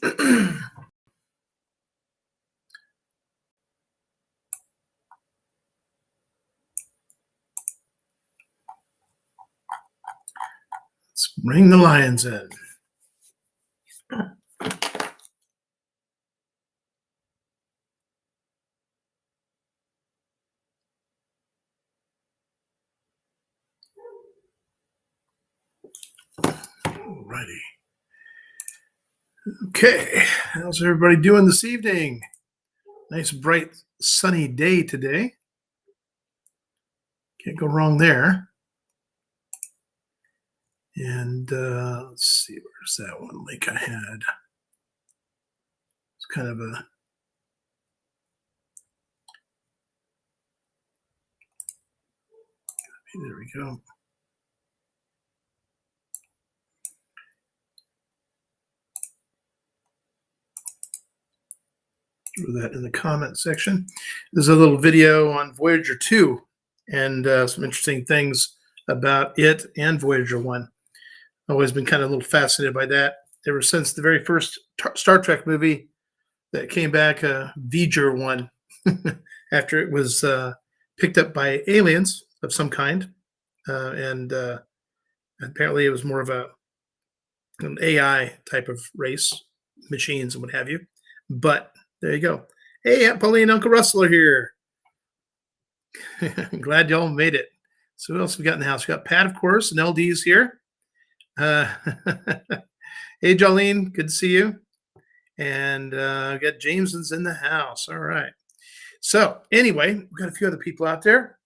Let's bring the lions in. Alrighty. Okay, how's everybody doing this evening? Nice, bright, sunny day today. Can't go wrong there. And let's see, where's that one link I had? It's kind of a there we go. Throw that in the comment section. There's a little video on Voyager 2 and some interesting things about it and Voyager 1. I've always been kind of a little fascinated by that. Ever since the very first Star Trek movie that came back, Voyager 1, after it was picked up by aliens of some kind. And apparently it was more of an AI type of race, machines and what have you. But there you go. Hey, Aunt Pauline and Uncle Russell are here. Glad y'all made it. So what else we got in the house? We got Pat, of course, and LD's here. Hey, Jolene, good to see you. And we got Jameson's in the house. All right. So anyway, we've got a few other people out there.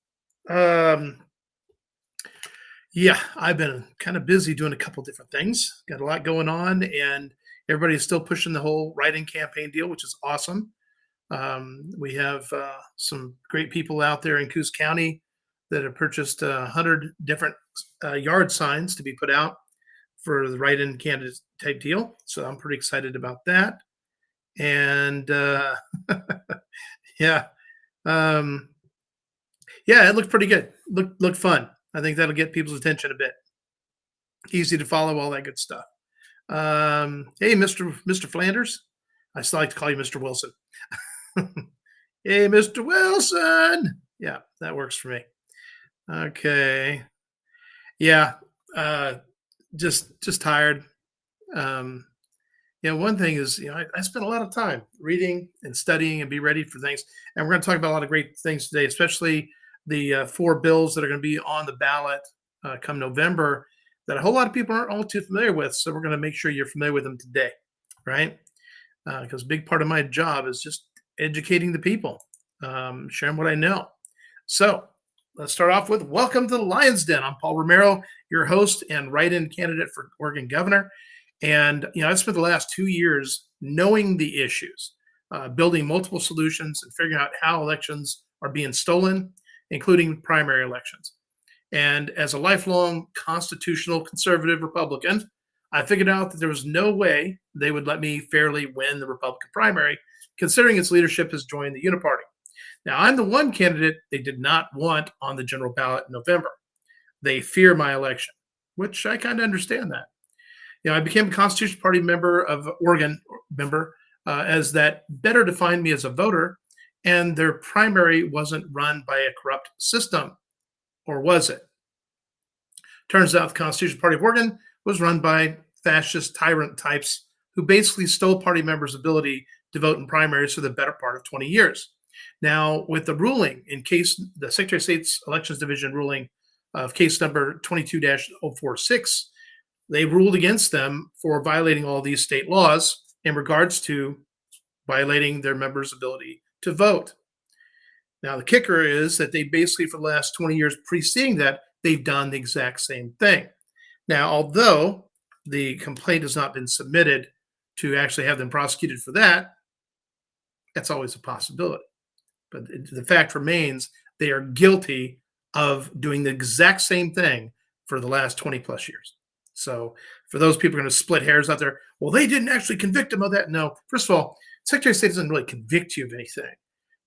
Yeah, I've been kind of busy doing a couple different things. Got a lot going on, and everybody's still pushing the whole write-in campaign deal, which is awesome. We have some great people out there in Coos County that have purchased 100 different yard signs to be put out for the write-in candidate type deal. So I'm pretty excited about that. And yeah, yeah, it looked pretty good. Looked fun. I think that'll get people's attention a bit. Easy to follow, all that good stuff. Hey, Mr. Flanders. I still like to call you Mr. Wilson. Hey, Mr. Wilson. Yeah, that works for me. Okay. Yeah. Just tired. One thing is, I spend a lot of time reading and studying and be ready for things. And we're going to talk about a lot of great things today, especially the 4 bills that are going to be on the ballot come November that a whole lot of people aren't all too familiar with. So we're going to make sure you're familiar with them today, right? Because a big part of my job is just educating the people, sharing what I know. So let's start off with welcome to the Lion's Den. I'm Paul Romero, your host and write-in candidate for Oregon governor. And, I've spent the last 2 years knowing the issues, building multiple solutions and figuring out how elections are being stolen, including primary elections. And as a lifelong constitutional conservative Republican, I figured out that there was no way they would let me fairly win the Republican primary, considering its leadership has joined the Uniparty. Now, I'm the one candidate they did not want on the general ballot in November. They fear my election, which I kind of understand that. I became a Constitution Party member of Oregon as that better defined me as a voter, and their primary wasn't run by a corrupt system, or was it? Turns out the Constitution Party of Oregon was run by fascist tyrant types who basically stole party members' ability to vote in primaries for the better part of 20 years. Now, with the ruling, in case the Secretary of State's Elections Division ruling of case number 22-046, they ruled against them for violating all these state laws in regards to violating their members' ability to vote. Now, the kicker is that they basically, for the last 20 years preceding that, they've done the exact same thing. Now, although the complaint has not been submitted to actually have them prosecuted for that, that's always a possibility. But the fact remains they are guilty of doing the exact same thing for the last 20 plus years. So for those people who are going to split hairs out there, well, they didn't actually convict him of that. No, first of all, Secretary of State doesn't really convict you of anything.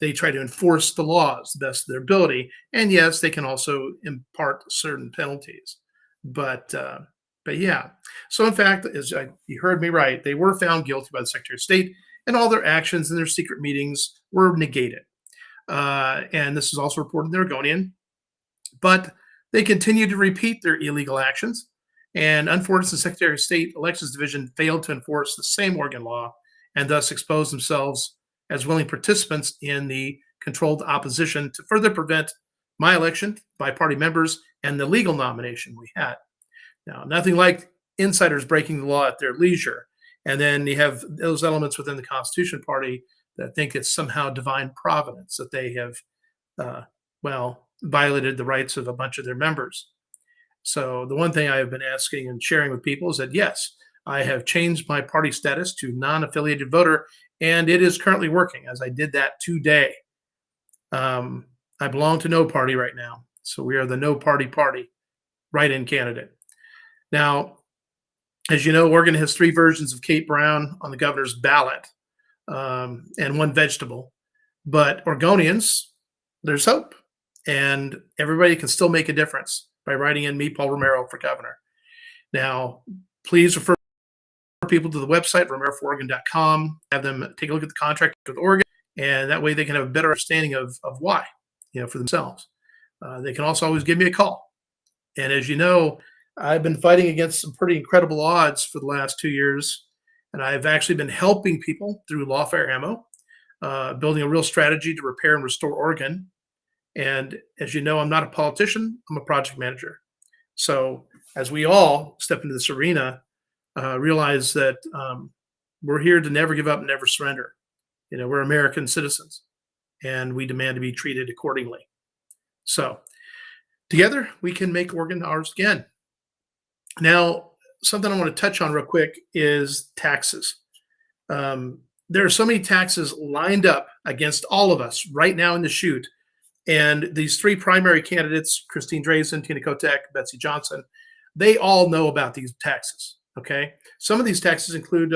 They try to enforce the laws to the best of their ability. And yes, they can also impart certain penalties. But But yeah, so in fact, you heard me right, they were found guilty by the Secretary of State, and all their actions and their secret meetings were negated. And this is also reported in the Oregonian. But they continued to repeat their illegal actions. And unfortunately, the Secretary of State Elections Division failed to enforce the same Oregon law and thus exposed themselves as willing participants in the controlled opposition to further prevent my election by party members and the legal nomination we had. Now, nothing like insiders breaking the law at their leisure. And then you have those elements within the Constitution Party that think it's somehow divine providence that they have, uh, violated the rights of a bunch of their members. So the one thing I have been asking and sharing with people is that yes, I have changed my party status to non-affiliated voter, and it is currently working as I did that today. I belong to no party right now, so we are the no party write-in candidate. Now, as you know, Oregon has three versions of Kate Brown on the governor's ballot, and one vegetable. But Oregonians, there's hope, and everybody can still make a difference by writing in me, Paul Romero, for governor. Now, please refer people to the website, romerofororegon.com, have them take a look at the contract with Oregon, and that way they can have a better understanding of why, for themselves. They can also always give me a call. And as you know, I've been fighting against some pretty incredible odds for the last 2 years, and I've actually been helping people through Lawfare Ammo, building a real strategy to repair and restore Oregon. And as you know, I'm not a politician, I'm a project manager. So as we all step into this arena, realize that we're here to never give up, never surrender. We're American citizens, and we demand to be treated accordingly. So together, we can make Oregon ours again. Now, something I want to touch on real quick is taxes. There are so many taxes lined up against all of us right now in the chute. And these three primary candidates, Christine Drazan, Tina Kotek, Betsy Johnson, they all know about these taxes. Okay. Some of these taxes include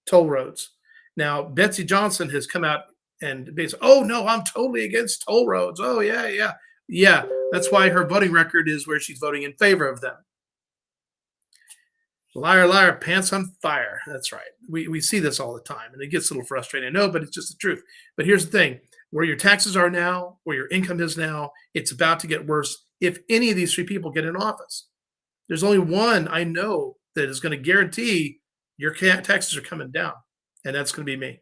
toll roads. Now, Betsy Johnson has come out and basically, oh no, I'm totally against toll roads. Oh yeah. Yeah. That's why her voting record is where she's voting in favor of them. Liar, liar, pants on fire. That's right. We see this all the time, and it gets a little frustrating. I know, but it's just the truth. But here's the thing. Where your taxes are now, where your income is now, it's about to get worse if any of these three people get in office. There's only one I know that is going to guarantee your taxes are coming down, and that's going to be me.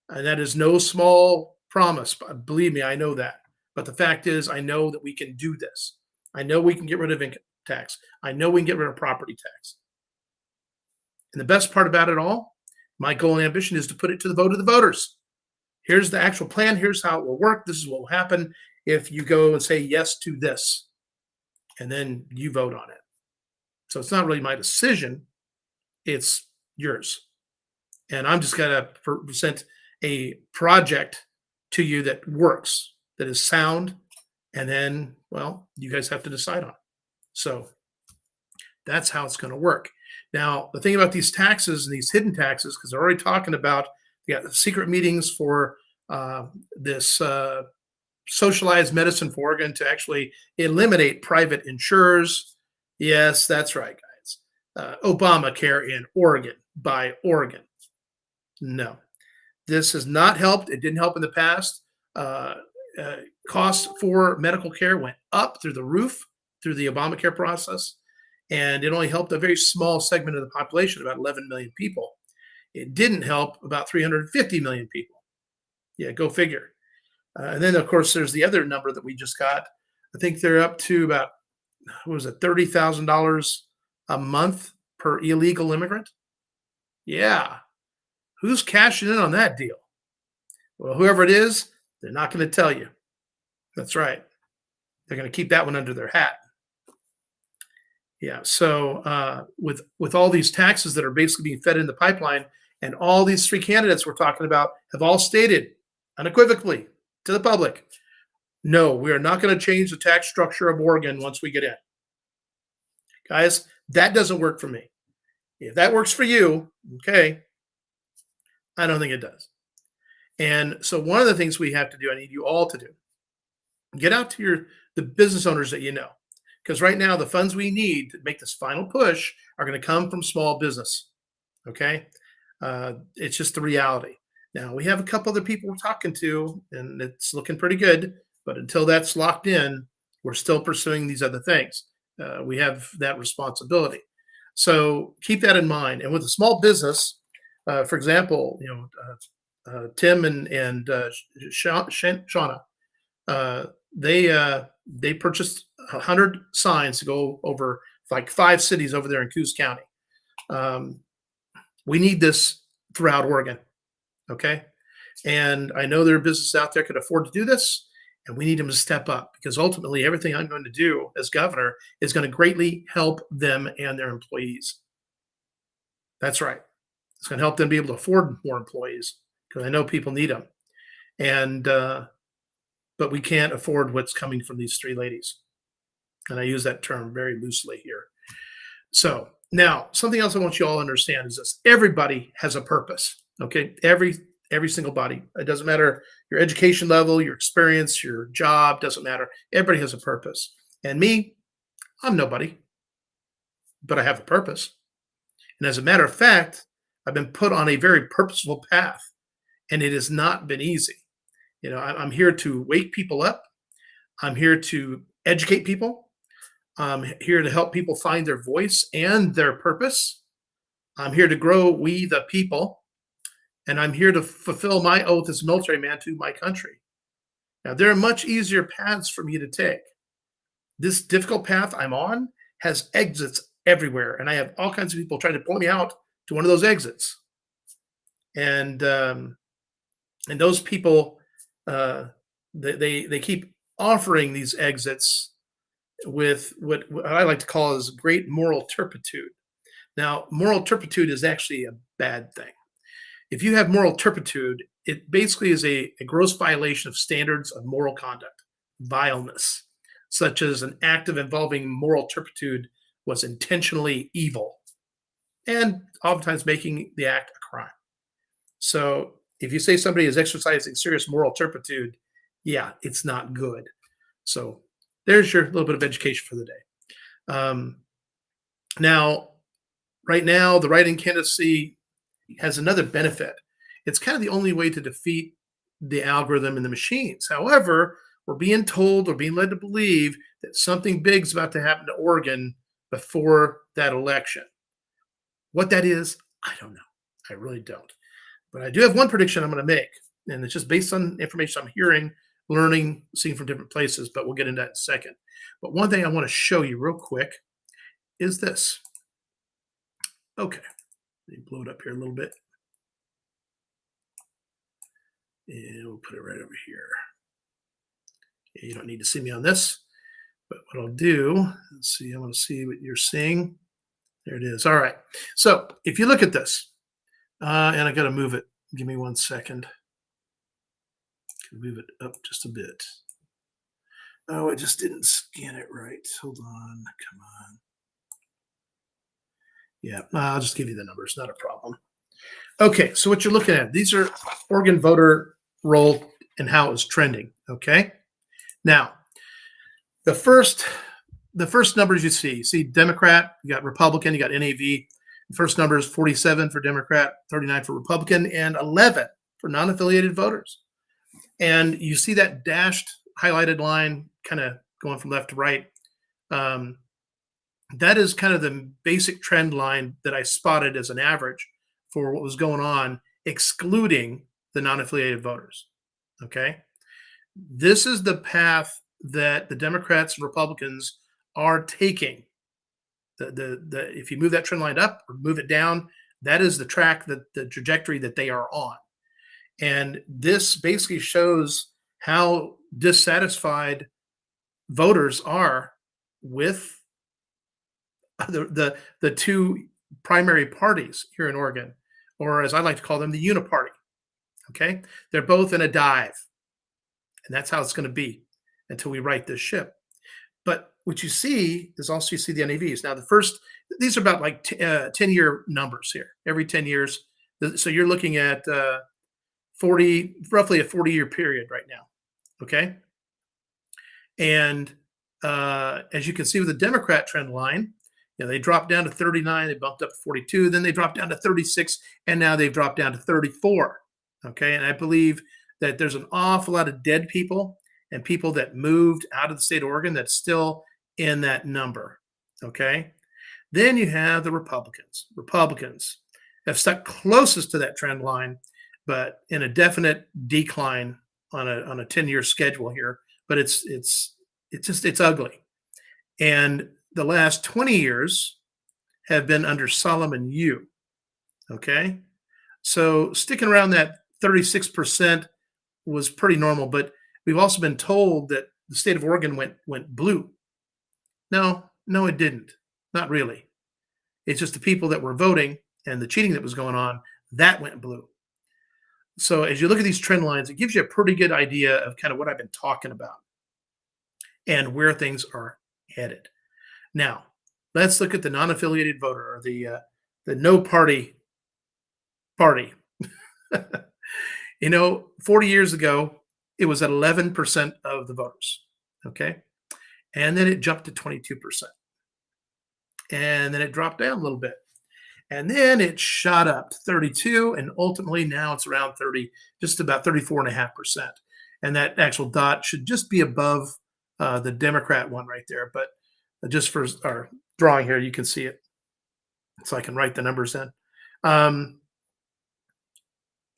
And that is no small promise. Believe me, I know that. But the fact is, I know that we can do this. I know we can get rid of income tax. I know we can get rid of property tax. And the best part about it all, my goal and ambition is to put it to the vote of the voters. Here's the actual plan. Here's how it will work. This is what will happen if you go and say yes to this, and then you vote on it. So it's not really my decision. It's yours. And I'm just going to present a project to you that works, that is sound, and then, you guys have to decide on it. So that's how it's going to work. Now, the thing about these taxes and these hidden taxes, because they're already talking about secret meetings for this socialized medicine for Oregon to actually eliminate private insurers. Yes, that's right, guys. Obamacare in Oregon by Oregon. No, this has not helped. It didn't help in the past. Costs for medical care went up through the roof through the Obamacare process. And it only helped a very small segment of the population, about 11 million people. It didn't help about 350 million people. Yeah, go figure. And then, of course, there's the other number that we just got. I think they're up to about, $30,000 a month per illegal immigrant? Yeah. Who's cashing in on that deal? Well, whoever it is, they're not going to tell you. That's right. They're going to keep that one under their hat. Yeah. So with all these taxes that are basically being fed in the pipeline, and all these three candidates we're talking about have all stated unequivocally to the public, no, we are not going to change the tax structure of Oregon once we get in. Guys, that doesn't work for me. If that works for you, okay, I don't think it does. And so one of the things we have to do, I need you all to do, get out to the business owners that you know. because right now the funds we need to make this final push are going to come from small business. Okay, it's just the reality. Now we have a couple other people we're talking to, and it's looking pretty good. But until that's locked in, we're still pursuing these other things. We have that responsibility. So keep that in mind. And with a small business, for example, Tim and Shauna, they purchased 100 signs to go over like 5 cities over there in Coos County. We need this throughout Oregon. Okay. And I know there are businesses out there could afford to do this, and we need them to step up, because ultimately everything I'm going to do as governor is going to greatly help them and their employees. That's right. It's going to help them be able to afford more employees, because I know people need them. And, but we can't afford what's coming from these 3 ladies. And I use that term very loosely here. So now something else I want you all to understand is this: everybody has a purpose. Okay. Every single body. It doesn't matter your education level, your experience, your job, doesn't matter. Everybody has a purpose. And me, I'm nobody, but I have a purpose. And as a matter of fact, I've been put on a very purposeful path, and it has not been easy. I'm here to wake people up. I'm here to educate people. I'm here to help people find their voice and their purpose. I'm here to grow we the people. And I'm here to fulfill my oath as a military man to my country. Now, there are much easier paths for me to take. This difficult path I'm on has exits everywhere, and I have all kinds of people trying to point me out to one of those exits. And those people, they keep offering these exits with what I like to call as great moral turpitude. Now, moral turpitude is actually a bad thing. If you have moral turpitude, it basically is a gross violation of standards of moral conduct, vileness, such as an act of involving moral turpitude was intentionally evil, and oftentimes making the act a crime. So if you say somebody is exercising serious moral turpitude, yeah, it's not good. So there's your little bit of education for the day. Now, right now, the write-in candidacy has another benefit. It's kind of the only way to defeat the algorithm and the machines. However, we're being told or being led to believe that something big is about to happen to Oregon before that election. What that is, I don't know. I really don't. But I do have one prediction I'm going to make, and it's just based on information I'm hearing, learning, seeing from different places, but we'll get into that in a second. But one thing I want to show you real quick is this. Okay. Let me blow it up here a little bit. And we'll put it right over here. You don't need to see me on this, but what I'll do, let's see, I want to see what you're seeing. There it is. All right. So if you look at this, and I got to move it. Give me 1 second. Move it up just a bit. Oh, I just didn't scan it right. Hold on. Come on. Yeah, I'll just give you the numbers. Not a problem. Okay, so what you're looking at, these are Oregon voter roll and how it's trending. Okay. Now, the first numbers you see Democrat, you got Republican, you got NAV. The first number is 47 for Democrat, 39 for Republican, and 11 for non-affiliated voters. And you see that dashed highlighted line kind of going from left to right. That is kind of the basic trend line that I spotted as an average for what was going on, excluding the non-affiliated voters. Okay. This is the path that the Democrats and Republicans are taking. If you move that trend line up or move it down, that is the track, the trajectory that they are on. And this basically shows how dissatisfied voters are with the two primary parties here in Oregon, or as I like to call them, the uniparty. Okay, they're both in a dive, and that's how it's going to be until we right this ship. But what you see is also you see the NAVs. Now, these are about like 10-year numbers here, every 10 years. So you're looking at roughly a 40-year period right now. Okay. And as you can see with the Democrat trend line, they dropped down to 39, they bumped up to 42, then they dropped down to 36, and now they've dropped down to 34. Okay, and I believe that there's an awful lot of dead people and people that moved out of the state of Oregon that's still in that number. Okay, then you have the Republicans. Republicans have stuck closest to that trend line, but in a definite decline on a 10-year schedule here. But it's ugly. And the last 20 years have been under Solomon Yu. Okay, so sticking around that 36% was pretty normal, but we've also been told that the state of Oregon went blue. No, it didn't. Not really. It's just the people that were voting and the cheating that was going on, that went blue. So as you look at these trend lines, it gives you a pretty good idea of kind of what I've been talking about and where things are headed. Now, let's look at the non-affiliated voter, or the no party. 40 years ago, it was at 11% of the voters. Okay, and then it jumped to 22%, and then it dropped down a little bit, and then it shot up to 32, and ultimately now it's around 30, just about 34.5%. And that actual dot should just be above the Democrat one right there. But just for our drawing here, you can see it, so I can write the numbers in.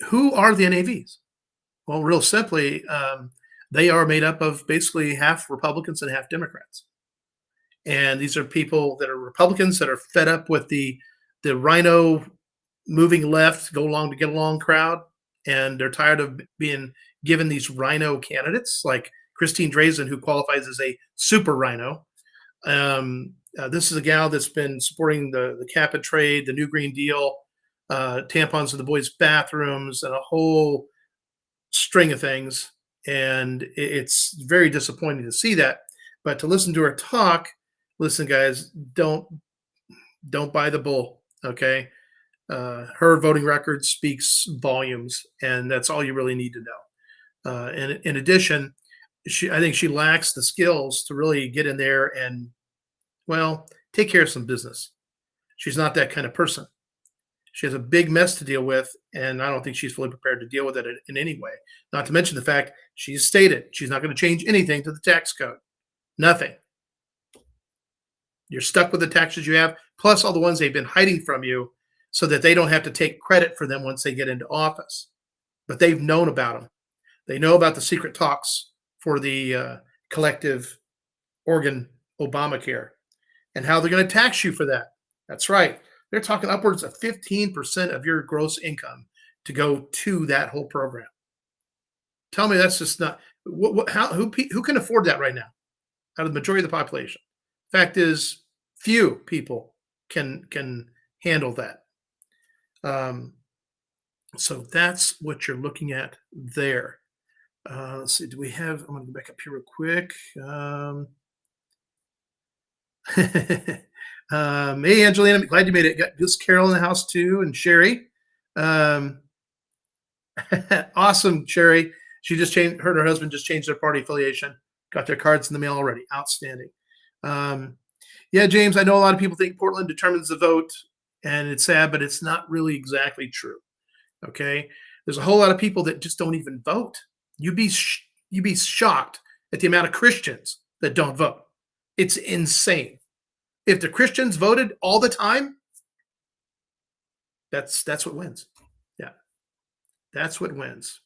Who are the NAVs? Well, real simply, they are made up of basically half Republicans and half Democrats. And these are people that are Republicans that are fed up with the rhino moving left, go along to get along crowd. And they're tired of being given these rhino candidates like Christine Drazan, who qualifies as a super rhino. This is a gal that's been supporting the cap and trade, the New Green Deal, tampons in the boys' bathrooms, and a whole string of things. And it's very disappointing to see that. But to listen to her talk, listen, guys, don't buy the bull. Okay, her voting record speaks volumes, and that's all you really need to know. And in addition, I think she lacks the skills to really get in there and, well, take care of some business. She's not that kind of person. She has a big mess to deal with, and I don't think she's fully prepared to deal with it in any way. Not to mention the fact she's stated she's not going to change anything to the tax code. Nothing. You're stuck with the taxes you have, plus all the ones they've been hiding from you so that they don't have to take credit for them once they get into office. But they've known about them. They know about the secret talks for the collective Oregon Obamacare and how they're going to tax you for that. That's right. They're talking upwards of 15% of your gross income to go to that whole program. Tell me that's just not who can afford that right now out of the majority of the population. Fact is, few people can handle that. So that's what you're looking at there. Let's see. Do we have? I'm going to go back up here real quick. Hey, Angelina, I'm glad you made it. Got this Carol in the house too, and Sherry. Awesome, Sherry. She just changed. Her and her husband just changed their party affiliation. Got their cards in the mail already. Outstanding. Yeah, James, I know a lot of people think Portland determines the vote, and it's sad, but it's not really exactly true. Okay, there's a whole lot of people that just don't even vote. You'd be shocked at the amount of Christians that don't vote. It's insane. If the Christians voted all the time, that's what wins. Yeah, that's what wins.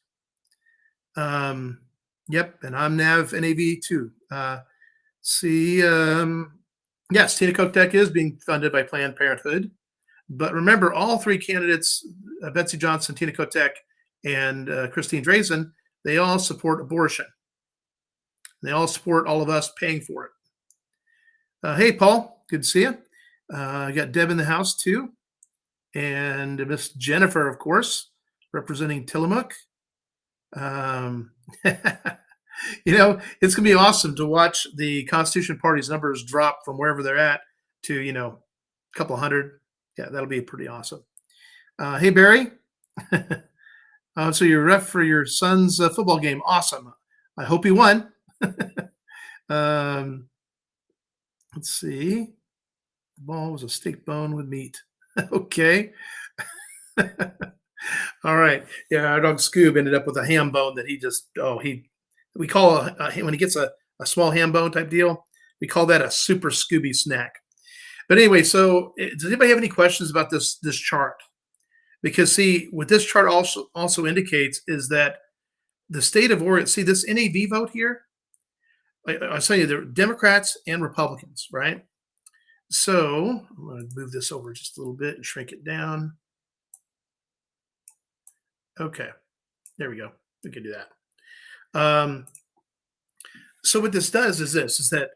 Yep, and I'm NAV too. Yes, Tina Kotek is being funded by Planned Parenthood, but remember, all three candidates, Betsy Johnson, Tina Kotek, and Christine Drazan, they all support abortion. They all support all of us paying for it. Hey, Paul, good to see you. I got Deb in the house too, and Miss Jennifer, of course, representing Tillamook. It's going to be awesome to watch the Constitution Party's numbers drop from wherever they're at to, a couple hundred. Yeah, that'll be pretty awesome. Hey, Barry. So you're ref for your son's football game. Awesome. I hope he won. Let's see. The ball was a steak bone with meat. Okay. All right. Yeah, our dog Scoob ended up with a ham bone that he just we call when he gets a small ham bone type deal, we call that a super Scooby snack. But anyway, so does anybody have any questions about this chart? Because see, what this chart also indicates is that the state of Oregon. See this NAV vote here. I was telling you, there are Democrats and Republicans, right? So I'm going to move this over just a little bit and shrink it down. Okay, there we go. We can do that. So what this does is that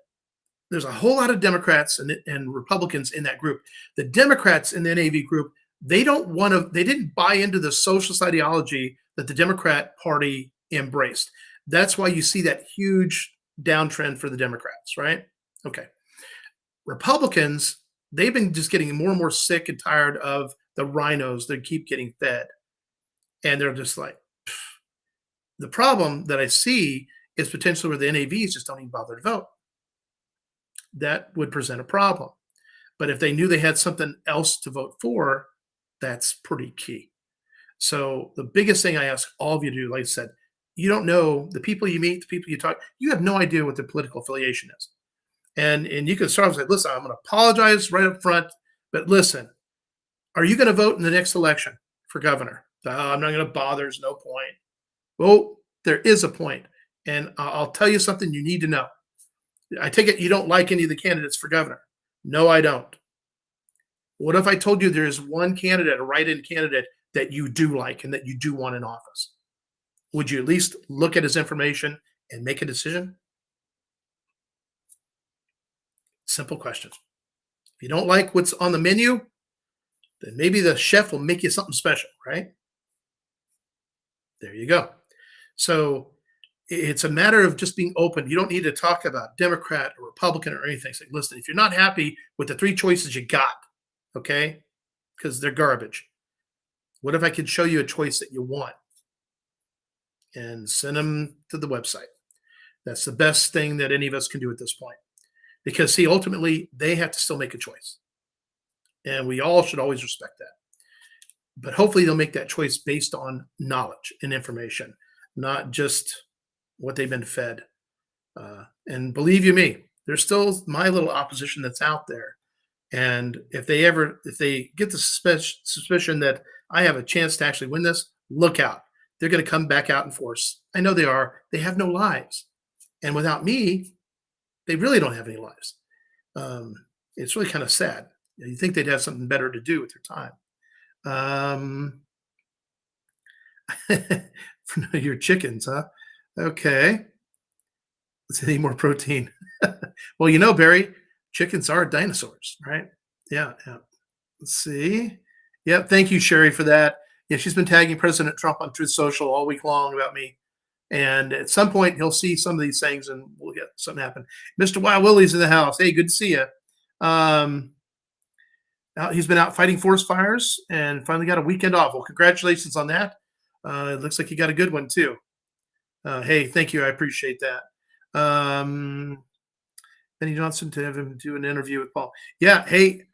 there's a whole lot of Democrats and Republicans in that group. The Democrats in the NAV group, they didn't buy into the socialist ideology that the Democrat Party embraced. That's why you see that huge downtrend for the Democrats, right? Okay. Republicans, they've been just getting more and more sick and tired of the rhinos that keep getting fed. And they're just like, pfft. The problem that I see is potentially where the NAVs just don't even bother to vote. That would present a problem. But if they knew they had something else to vote for, that's pretty key. So the biggest thing I ask all of you to do, like I said, you don't know the people you meet, the people you talk, you have no idea what their political affiliation is. And you can start with, listen, I'm going to apologize right up front, but listen, are you going to vote in the next election for governor? I'm not going to bother. There's no point. Well, there is a point. And I'll tell you something you need to know. I take it you don't like any of the candidates for governor. No, I don't. What if I told you there is one candidate, a write-in candidate that you do like and that you do want in office? Would you at least look at his information and make a decision? Simple questions. If you don't like what's on the menu, then maybe the chef will make you something special, right? There you go. So it's a matter of just being open. You don't need to talk about Democrat or Republican or anything. Say, listen, if you're not happy with the three choices you got, okay, because they're garbage, what if I could show you a choice that you want and send them to the website? That's the best thing that any of us can do at this point. Because, see, ultimately, they have to still make a choice. And we all should always respect that. But hopefully they'll make that choice based on knowledge and information, not just what they've been fed. And believe you me, there's still my little opposition that's out there. And if they get the suspicion that I have a chance to actually win this, look out. They're going to come back out in force. I know they are. They have no lives. And without me, they really don't have any lives. It's really kind of sad. You think they'd have something better to do with their time. Your chickens, huh? Okay. Let's need more protein. Well, Barry, chickens are dinosaurs, right? Yeah, yeah. Let's see. Yeah, thank you, Sherry, for that. Yeah, she's been tagging President Trump on Truth Social all week long about me. And at some point, he'll see some of these things and we'll get something happen. Mr. Wild Willie's in the house. Hey, good to see you. He's been out fighting forest fires and finally got a weekend off. Well, congratulations on that. It looks like you got a good one, too. Hey, thank you. I appreciate that. Benny Johnson to have him do an interview with Paul. Yeah, hey,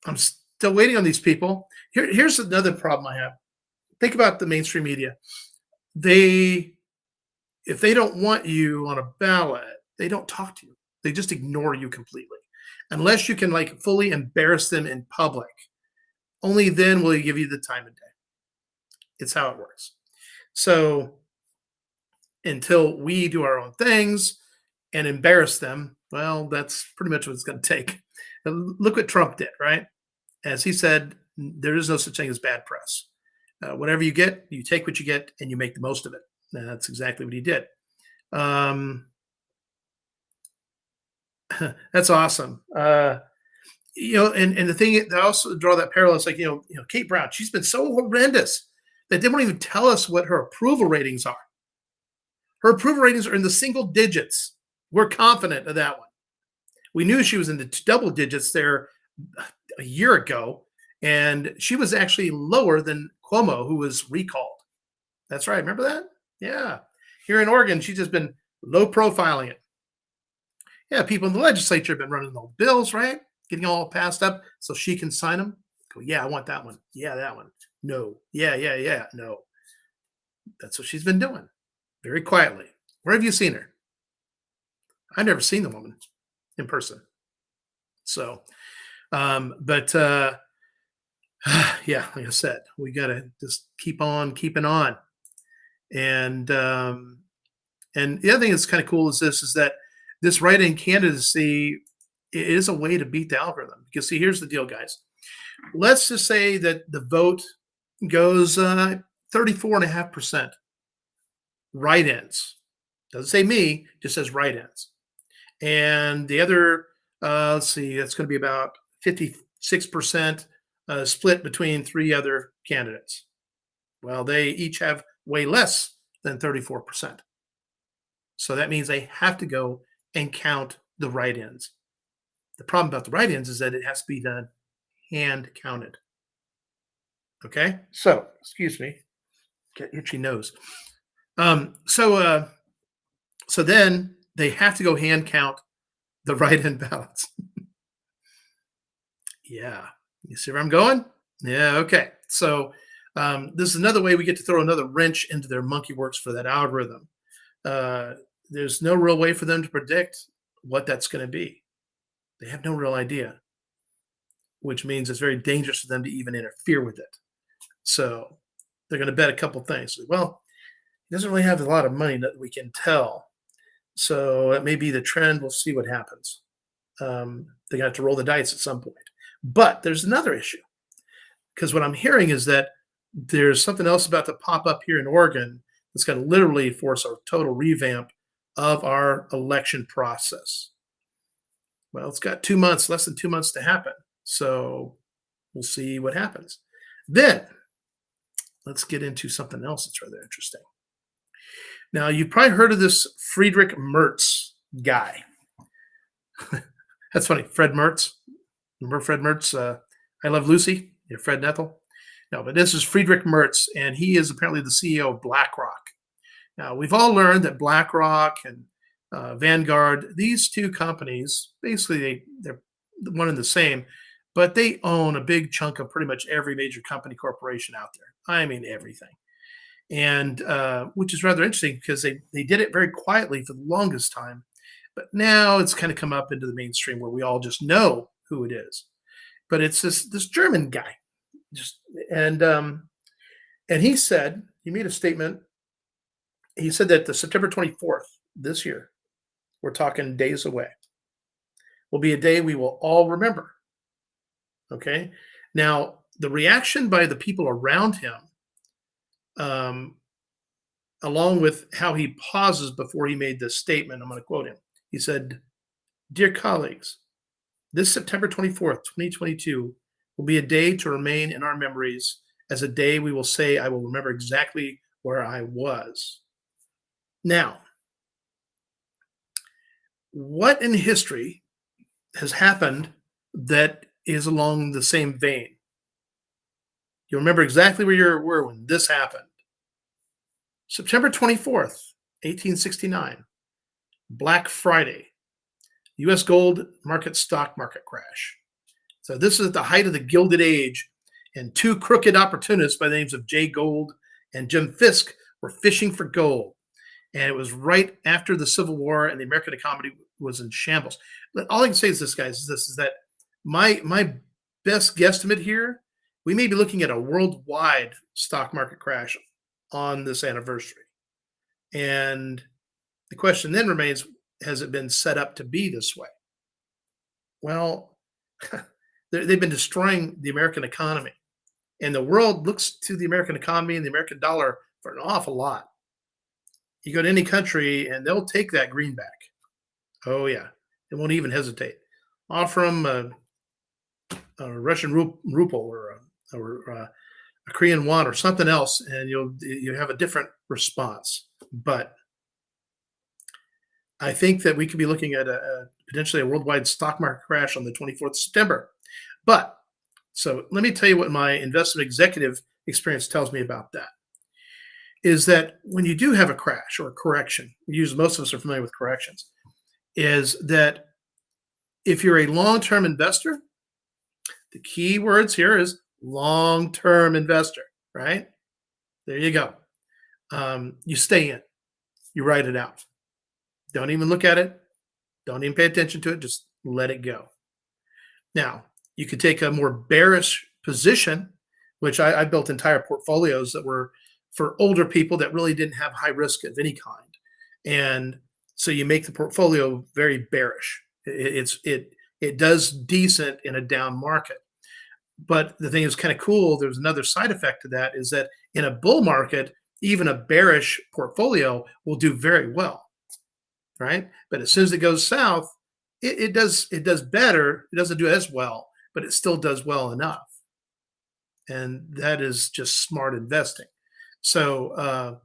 I'm still waiting on these people. Here's another problem I have. Think about the mainstream media. If they don't want you on a ballot, they don't talk to you. They just ignore you completely. Unless you can fully embarrass them in public. Only then will they give you the time of day. It's how it works. So until we do our own things and embarrass them, well, that's pretty much what it's going to take. And look what Trump did, right? As he said, there is no such thing as bad press. Whatever you get, you take what you get and you make the most of it. And that's exactly what he did. That's awesome. And the thing, I also draw that parallel. It's like, Kate Brown, she's been so horrendous that they won't even tell us what her approval ratings are. Her approval ratings are in the single digits. We're confident of that one. We knew she was in the double digits there a year ago, and she was actually lower than Cuomo, who was recalled. That's right. Remember that? Yeah. Here in Oregon, she's just been low profiling it. Yeah, people in the legislature have been running those bills, right? Getting all passed up so she can sign them. Go, yeah, I want that one. Yeah, that one. No. Yeah, yeah, yeah. No. That's what she's been doing very quietly. Where have you seen her? I've never seen the woman in person. So, but yeah, like I said, we got to just keep on keeping on. And and the other thing that's kind of cool is this is that this write-in candidacy is a way to beat the algorithm. Because see, here's the deal, guys. Let's just say that the vote goes 34.5% write-ins. Doesn't say me, just says write-ins. And the other, let's see, that's going to be about 56% split between three other candidates. Well, they each have way less than 34%. So that means they have to go and count the write-ins. The problem about the write-ins is that it has to be done hand counted. Okay, so excuse me, get itchy nose. So then they have to go hand count the write-in ballots. Yeah, you see where I'm going? Yeah, okay. So this is another way we get to throw another wrench into their monkey works for that algorithm. There's no real way for them to predict what that's going to be. They have no real idea, which means it's very dangerous for them to even interfere with it. So they're going to bet a couple things. Well, he doesn't really have a lot of money that we can tell. So it may be the trend. We'll see what happens. They're going to have to roll the dice at some point. But there's another issue. Because what I'm hearing is that there's something else about to pop up here in Oregon that's going to literally force a total revamp of our election process. Well, it's got 2 months, less than 2 months to happen. So we'll see what happens. Then let's get into something else that's rather interesting. Now, you've probably heard of this Friedrich Merz guy. That's funny. Fred Mertz. Remember Fred Mertz? I Love Lucy? Yeah, Fred Nethel? No, but this is Friedrich Merz, and he is apparently the CEO of BlackRock. Now, we've all learned that BlackRock and Vanguard, these two companies, basically they're one and the same, but they own a big chunk of pretty much every major company corporation out there. I mean, everything. And which is rather interesting because they did it very quietly for the longest time. But now it's kind of come up into the mainstream where we all just know who it is. But it's this German guy. And he made a statement. He said that the September 24th this year, we're talking days away, will be a day we will all remember. Okay. Now, the reaction by the people around him, along with how he pauses before he made this statement, I'm going to quote him. He said, "Dear colleagues, this September 24th, 2022 will be a day to remain in our memories as a day we will say, I will remember exactly where I was." Now, what in history has happened that is along the same vein? You remember exactly where you were when this happened. September 24th, 1869, Black Friday, U.S. gold market stock market crash. So this is at the height of the Gilded Age, and two crooked opportunists by the names of Jay Gould and Jim Fisk were fishing for gold. And it was right after the Civil War, and the American economy was in shambles. But all I can say is this, guys, is that my best guesstimate here, we may be looking at a worldwide stock market crash on this anniversary. And the question then remains, has it been set up to be this way? Well, they've been destroying the American economy. And the world looks to the American economy and the American dollar for an awful lot. You go to any country and they'll take that greenback. Oh, yeah. They won't even hesitate. Offer them a Russian ruble or a Korean won or something else, and you have a different response. But I think that we could be looking at potentially a worldwide stock market crash on the 24th of September. But so let me tell you what my investment executive experience tells me about that. Is that when you do have a crash or a correction, most of us are familiar with corrections, is that if you're a long-term investor, the key words here is long-term investor, right? There you go. You stay in, you write it out. Don't even look at it. Don't even pay attention to it. Just let it go. Now, you could take a more bearish position, which I built entire portfolios that were for older people that really didn't have high risk of any kind. And so you make the portfolio very bearish. It does decent in a down market. But the thing is kind of cool. There's another side effect to that is that in a bull market, even a bearish portfolio will do very well, right? But as soon as it goes south, it does better. It doesn't do as well, but it still does well enough, and that is just smart investing. So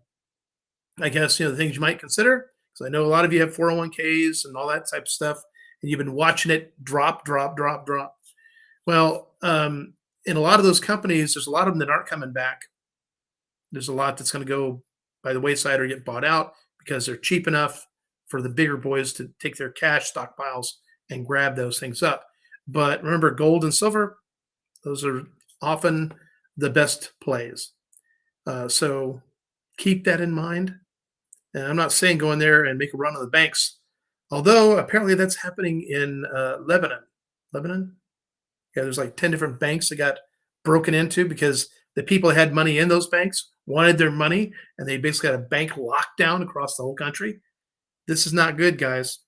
I guess the things you might consider, because I know a lot of you have 401ks and all that type of stuff, and you've been watching it drop, drop, drop, drop. Well, in a lot of those companies, there's a lot of them that aren't coming back. There's a lot that's going to go by the wayside or get bought out because they're cheap enough for the bigger boys to take their cash stockpiles and grab those things up. But remember, gold and silver, those are often the best plays. So keep that in mind. And I'm not saying go in there and make a run on the banks, although apparently that's happening in Lebanon. Lebanon? Yeah, there's like 10 different banks that got broken into because the people that had money in those banks wanted their money, and they basically had a bank lockdown across the whole country. This is not good, guys.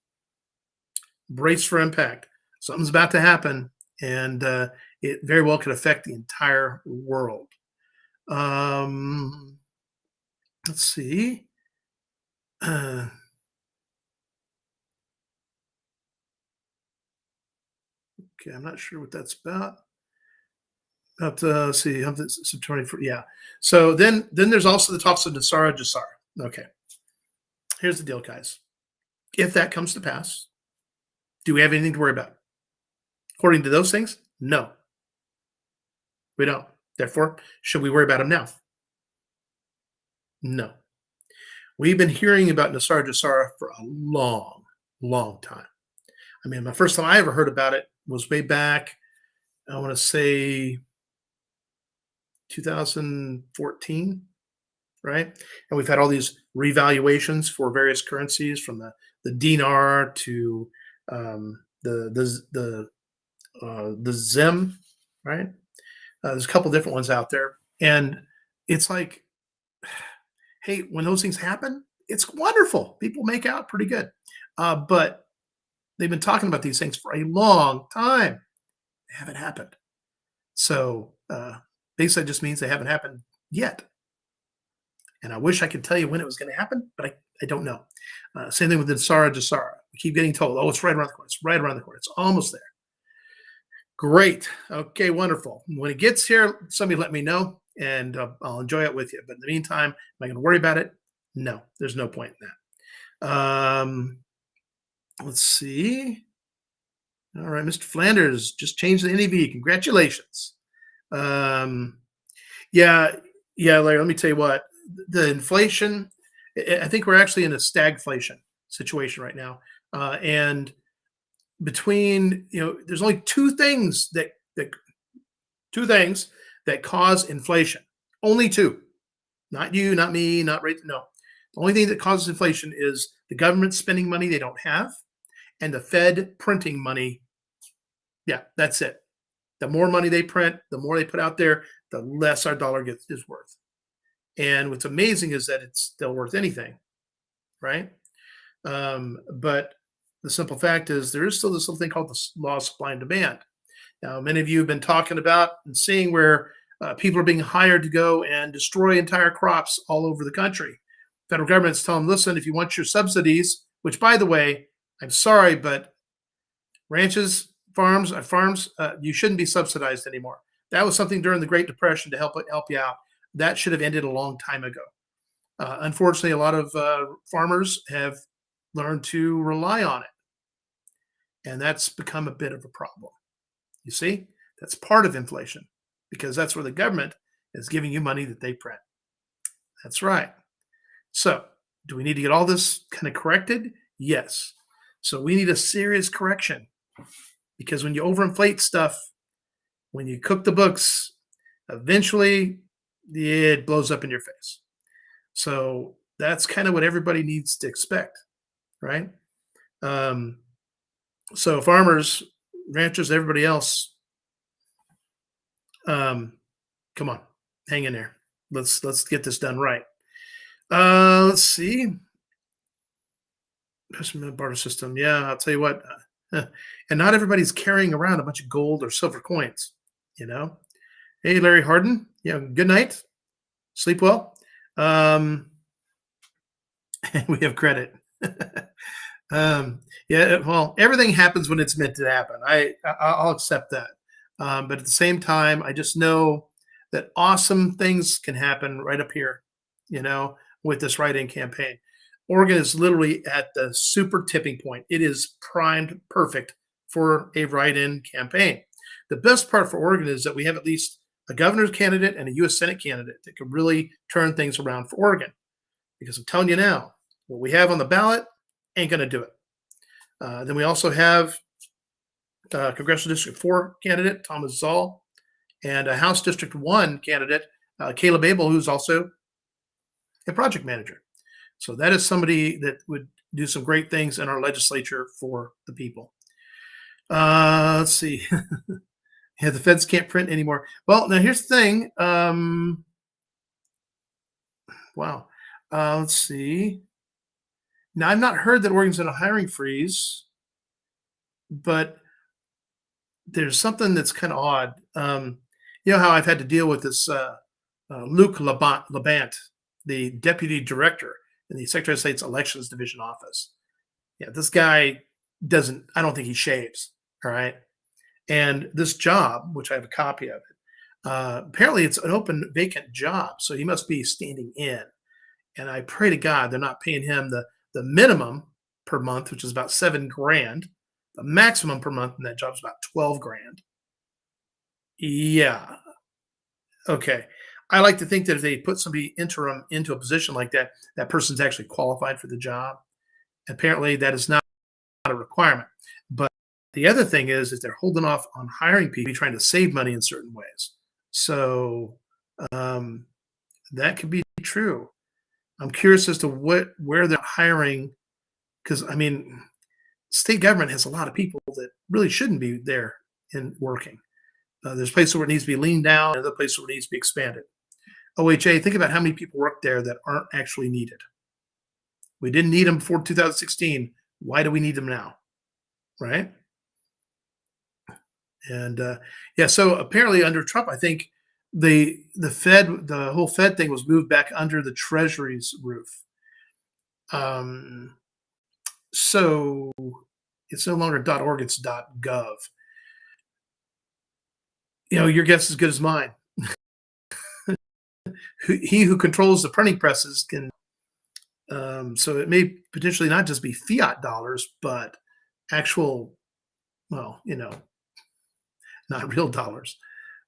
Brace for impact. Something's about to happen, and it very well could affect the entire world. Um, let's see. Okay, I'm not sure what that's about. About let's see, so 24. Yeah. So then there's also the talks of Nasara Jasara. Okay. Here's the deal, guys. If that comes to pass, do we have anything to worry about? According to those things, no, we don't. Therefore, should we worry about them now? No. We've been hearing about Nasara Jasara for a long, long time. I mean, the first time I ever heard about it was way back, I want to say 2014, right? And we've had all these revaluations for various currencies, from the dinar to the zim, right? There's a couple different ones out there, and it's like, hey, when those things happen, it's wonderful. People make out pretty good, but they've been talking about these things for a long time. They haven't happened. So basically, it just means they haven't happened yet. And I wish I could tell you when it was going to happen, but I don't know. Same thing with the Nasara Jasara. We keep getting told, oh, it's right around the corner. It's right around the corner. It's almost there. Great. Okay, wonderful. When it gets here, somebody let me know, and I'll enjoy it with you. But in the meantime, am I going to worry about it? No, there's no point in that. Let's see. All right, Mr. Flanders just changed the NEV. Congratulations. Yeah, yeah, Larry, let me tell you what. The inflation, I think we're actually in a stagflation situation right now. And between, there's only two things that cause inflation. Only two. Not you, not me, not right. No. The only thing that causes inflation is the government spending money they don't have, and the Fed printing money. Yeah, that's it. The more money they print, the more they put out there, the less our dollar is worth. And what's amazing is that it's still worth anything, right? But the simple fact is there is still this little thing called the law of supply and demand. Now, many of you have been talking about and seeing where people are being hired to go and destroy entire crops all over the country. Federal government's telling them, listen, if you want your subsidies, which, by the way, I'm sorry, but ranches, farms, you shouldn't be subsidized anymore. That was something during the Great Depression to help you out. That should have ended a long time ago. Unfortunately, a lot of farmers have learned to rely on it, and that's become a bit of a problem. You see, that's part of inflation, because that's where the government is giving you money that they print. That's right. So, do we need to get all this kind of corrected? Yes. So we need a serious correction because when you overinflate stuff, when you cook the books, eventually it blows up in your face. So that's kind of what everybody needs to expect, right? Um, so farmers, ranchers, everybody else, um, come on, hang in there. Let's get this done right. Let's see. Investment barter system. Yeah, I'll tell you what. And not everybody's carrying around a bunch of gold or silver coins. You know. Hey, Larry Harden. Yeah. Good night. Sleep well. Um, we have credit. Yeah. Well, everything happens when it's meant to happen. I'll accept that. But at the same time, I just know that awesome things can happen right up here. You know, with this write-in campaign. Oregon is literally at the super tipping point. It is primed perfect for a write-in campaign. The best part for Oregon is that we have at least a governor's candidate and a U.S. Senate candidate that could really turn things around for Oregon. Because I'm telling you now, what we have on the ballot ain't going to do it. Then we also have Congressional District 4 candidate Thomas Zoll and a House District 1 candidate, Caleb Abel, who's also a project manager. So that is somebody that would do some great things in our legislature for the people. Let's see. Yeah, the feds can't print anymore. Well, now here's the thing. Wow. Let's see. Now, I've not heard that Oregon's in a hiring freeze, but there's something that's kind of odd. You know how I've had to deal with this Luke Labant, the deputy director in the Secretary of State's Elections Division office. Yeah, this guy doesn't, I don't think he shaves. All right. And this job, which I have a copy of it, apparently it's an open vacant job. So he must be standing in. And I pray to God they're not paying him the minimum per month, which is about $7,000. The maximum per month in that job is about $12,000. Yeah. Okay. I like to think that if they put somebody interim into a position like that, that person's actually qualified for the job. Apparently, that is not a requirement. But the other thing is they're holding off on hiring people, trying to save money in certain ways. So um, that could be true. I'm curious as to where they're hiring, because I mean, state government has a lot of people that really shouldn't be there and working. There's places where it needs to be leaned down, and other places where it needs to be expanded. OHA, think about how many people work there that aren't actually needed. We didn't need them before 2016. Why do we need them now? Right? And yeah, so apparently under Trump, I think the whole Fed thing was moved back under the Treasury's roof. So it's no longer .org, it's .gov. You know, your guess is as good as mine. He who controls the printing presses can. So it may potentially not just be fiat dollars, but actual, well, you know, not real dollars.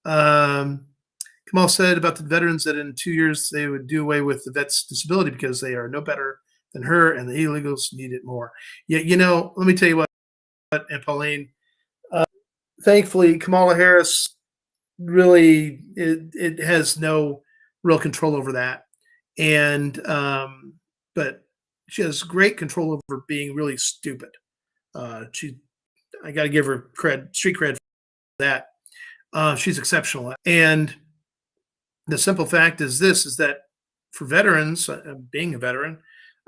Kamal said about the veterans that in 2 years they would do away with the vet's disability because they are no better than her and the illegals need it more. Yeah, you know, let me tell you what, and Pauline, thankfully, Kamala Harris really it has no real control over that. And but she has great control over being really stupid. She I got to give her street cred for that. She's exceptional. And the simple fact is this: is that for veterans, being a veteran,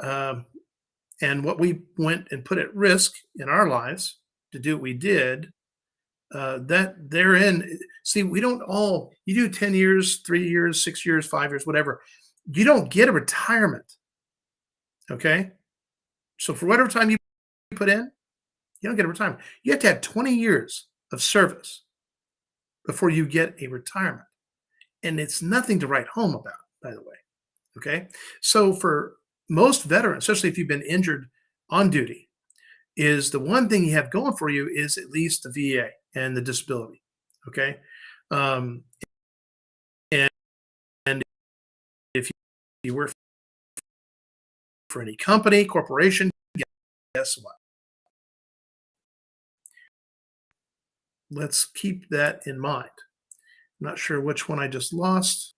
and what we went and put at risk in our lives to do what we did, that therein, see, we don't all. You do 10 years, 3 years, 6 years, 5 years, whatever. You don't get a retirement. Okay, so for whatever time you put in, you don't get a retirement. You have to have 20 years of service before you get a retirement. And it's nothing to write home about, by the way. Okay. So for most veterans, especially if you've been injured on duty, is the one thing you have going for you is at least the VA and the disability. Okay. Um, and, and if you work for any company, corporation, guess what? let's keep that in mind. I'm not sure which one I just lost.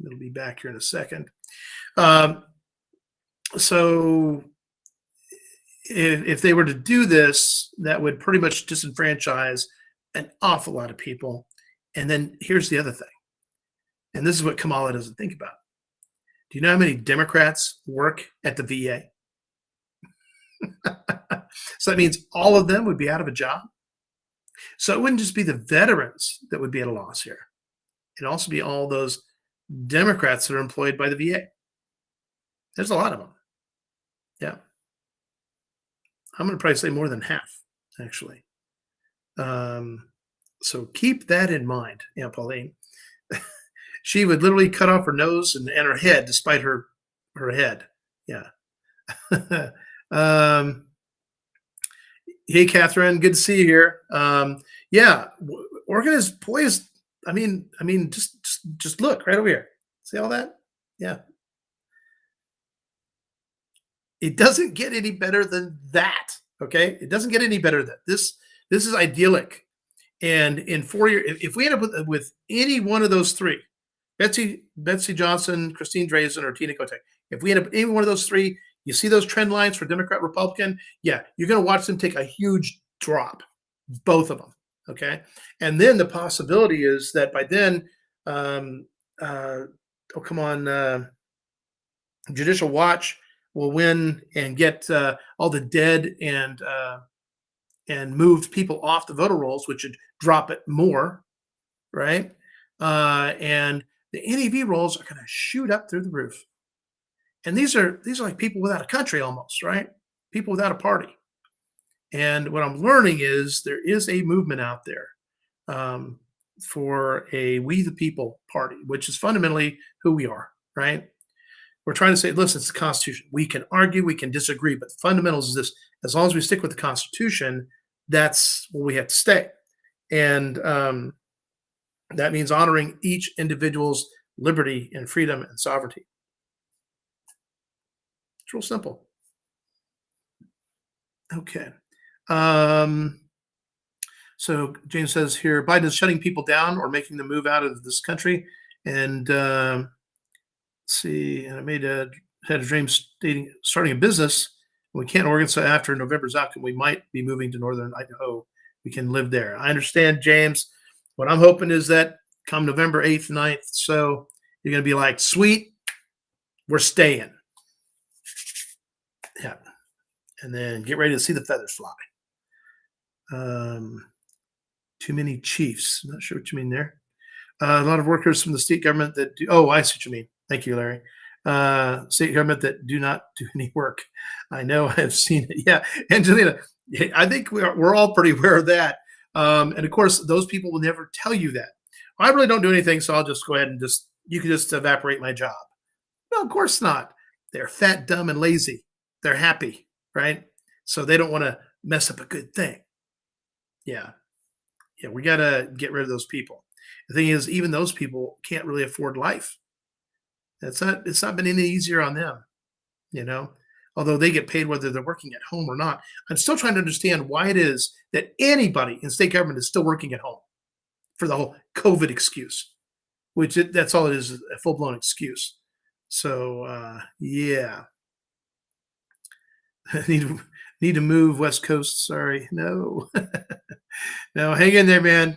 It'll be back here in a second. Um, so if they were to do this, that would pretty much disenfranchise an awful lot of people. And then here's the other thing, and this is what Kamala doesn't think about. Do you know how many Democrats work at the VA? So that means all of them would be out of a job. So it wouldn't just be the veterans that would be at a loss here. It'd also be all those Democrats that are employed by the VA. There's a lot of them. Yeah. I'm going to probably say more than half, actually. Um, so keep that in mind, Aunt Pauline. She would literally cut off her nose and her head despite her head. Yeah. um, hey, Catherine, good to see you here. Yeah, Oregon is poised. I mean, just look right over here. See all that? Yeah, it doesn't get any better than that. Okay, it doesn't get any better than this. This is idyllic. And in 4 years, if we end up with any one of those three, Betsy Johnson, Christine Drazan, or Tina Kotek, if we end up any one of those three, you see those trend lines for Democrat, Republican. Yeah, you're going to watch them take a huge drop, both of them. Okay, and then the possibility is that by then, um, oh come on, Judicial Watch will win and get all the dead and moved people off the voter rolls, which would drop it more, right? And the NEV rolls are going to shoot up through the roof. And these are like people without a country almost, right? People without a party. And what I'm learning is there is a movement out there for a We the People party, which is fundamentally who we are, right? We're trying to say, listen, it's the Constitution. We can argue, we can disagree, but the fundamentals is this: as long as we stick with the Constitution, that's where we have to stay. And that means honoring each individual's liberty and freedom and sovereignty. It's real simple. Okay. Um, so James says here, Biden is shutting people down or making them move out of this country. And see, and I had a dream starting a business. We can't Oregon, so after November's outcome, we might be moving to northern Idaho. We can live there. I understand, James. What I'm hoping is that come November 8th, 9th, so you're going to be like, sweet, we're staying. Yeah. And then get ready to see the feathers fly. Too many chiefs. I'm not sure what you mean there. A lot of workers from the state government that do. Oh, I see what you mean. Thank you, Larry. State government that do not do any work. I know I've seen it. Yeah, Angelina, I think we're all pretty aware of that. And of course, those people will never tell you that. I really don't do anything, so I'll just go ahead and you can just evaporate my job. No, of course not. They're fat, dumb, and lazy. They're happy, right? So they don't want to mess up a good thing. Yeah. Yeah, we got to get rid of those people. The thing is, even those people can't really afford life. It's not been any easier on them, you know, although they get paid whether they're working at home or not. I'm still trying to understand why it is that anybody in state government is still working at home for the whole COVID excuse, that's all it is, a full blown excuse. So, yeah, need to move West Coast. Sorry. No, no, hang in there, man.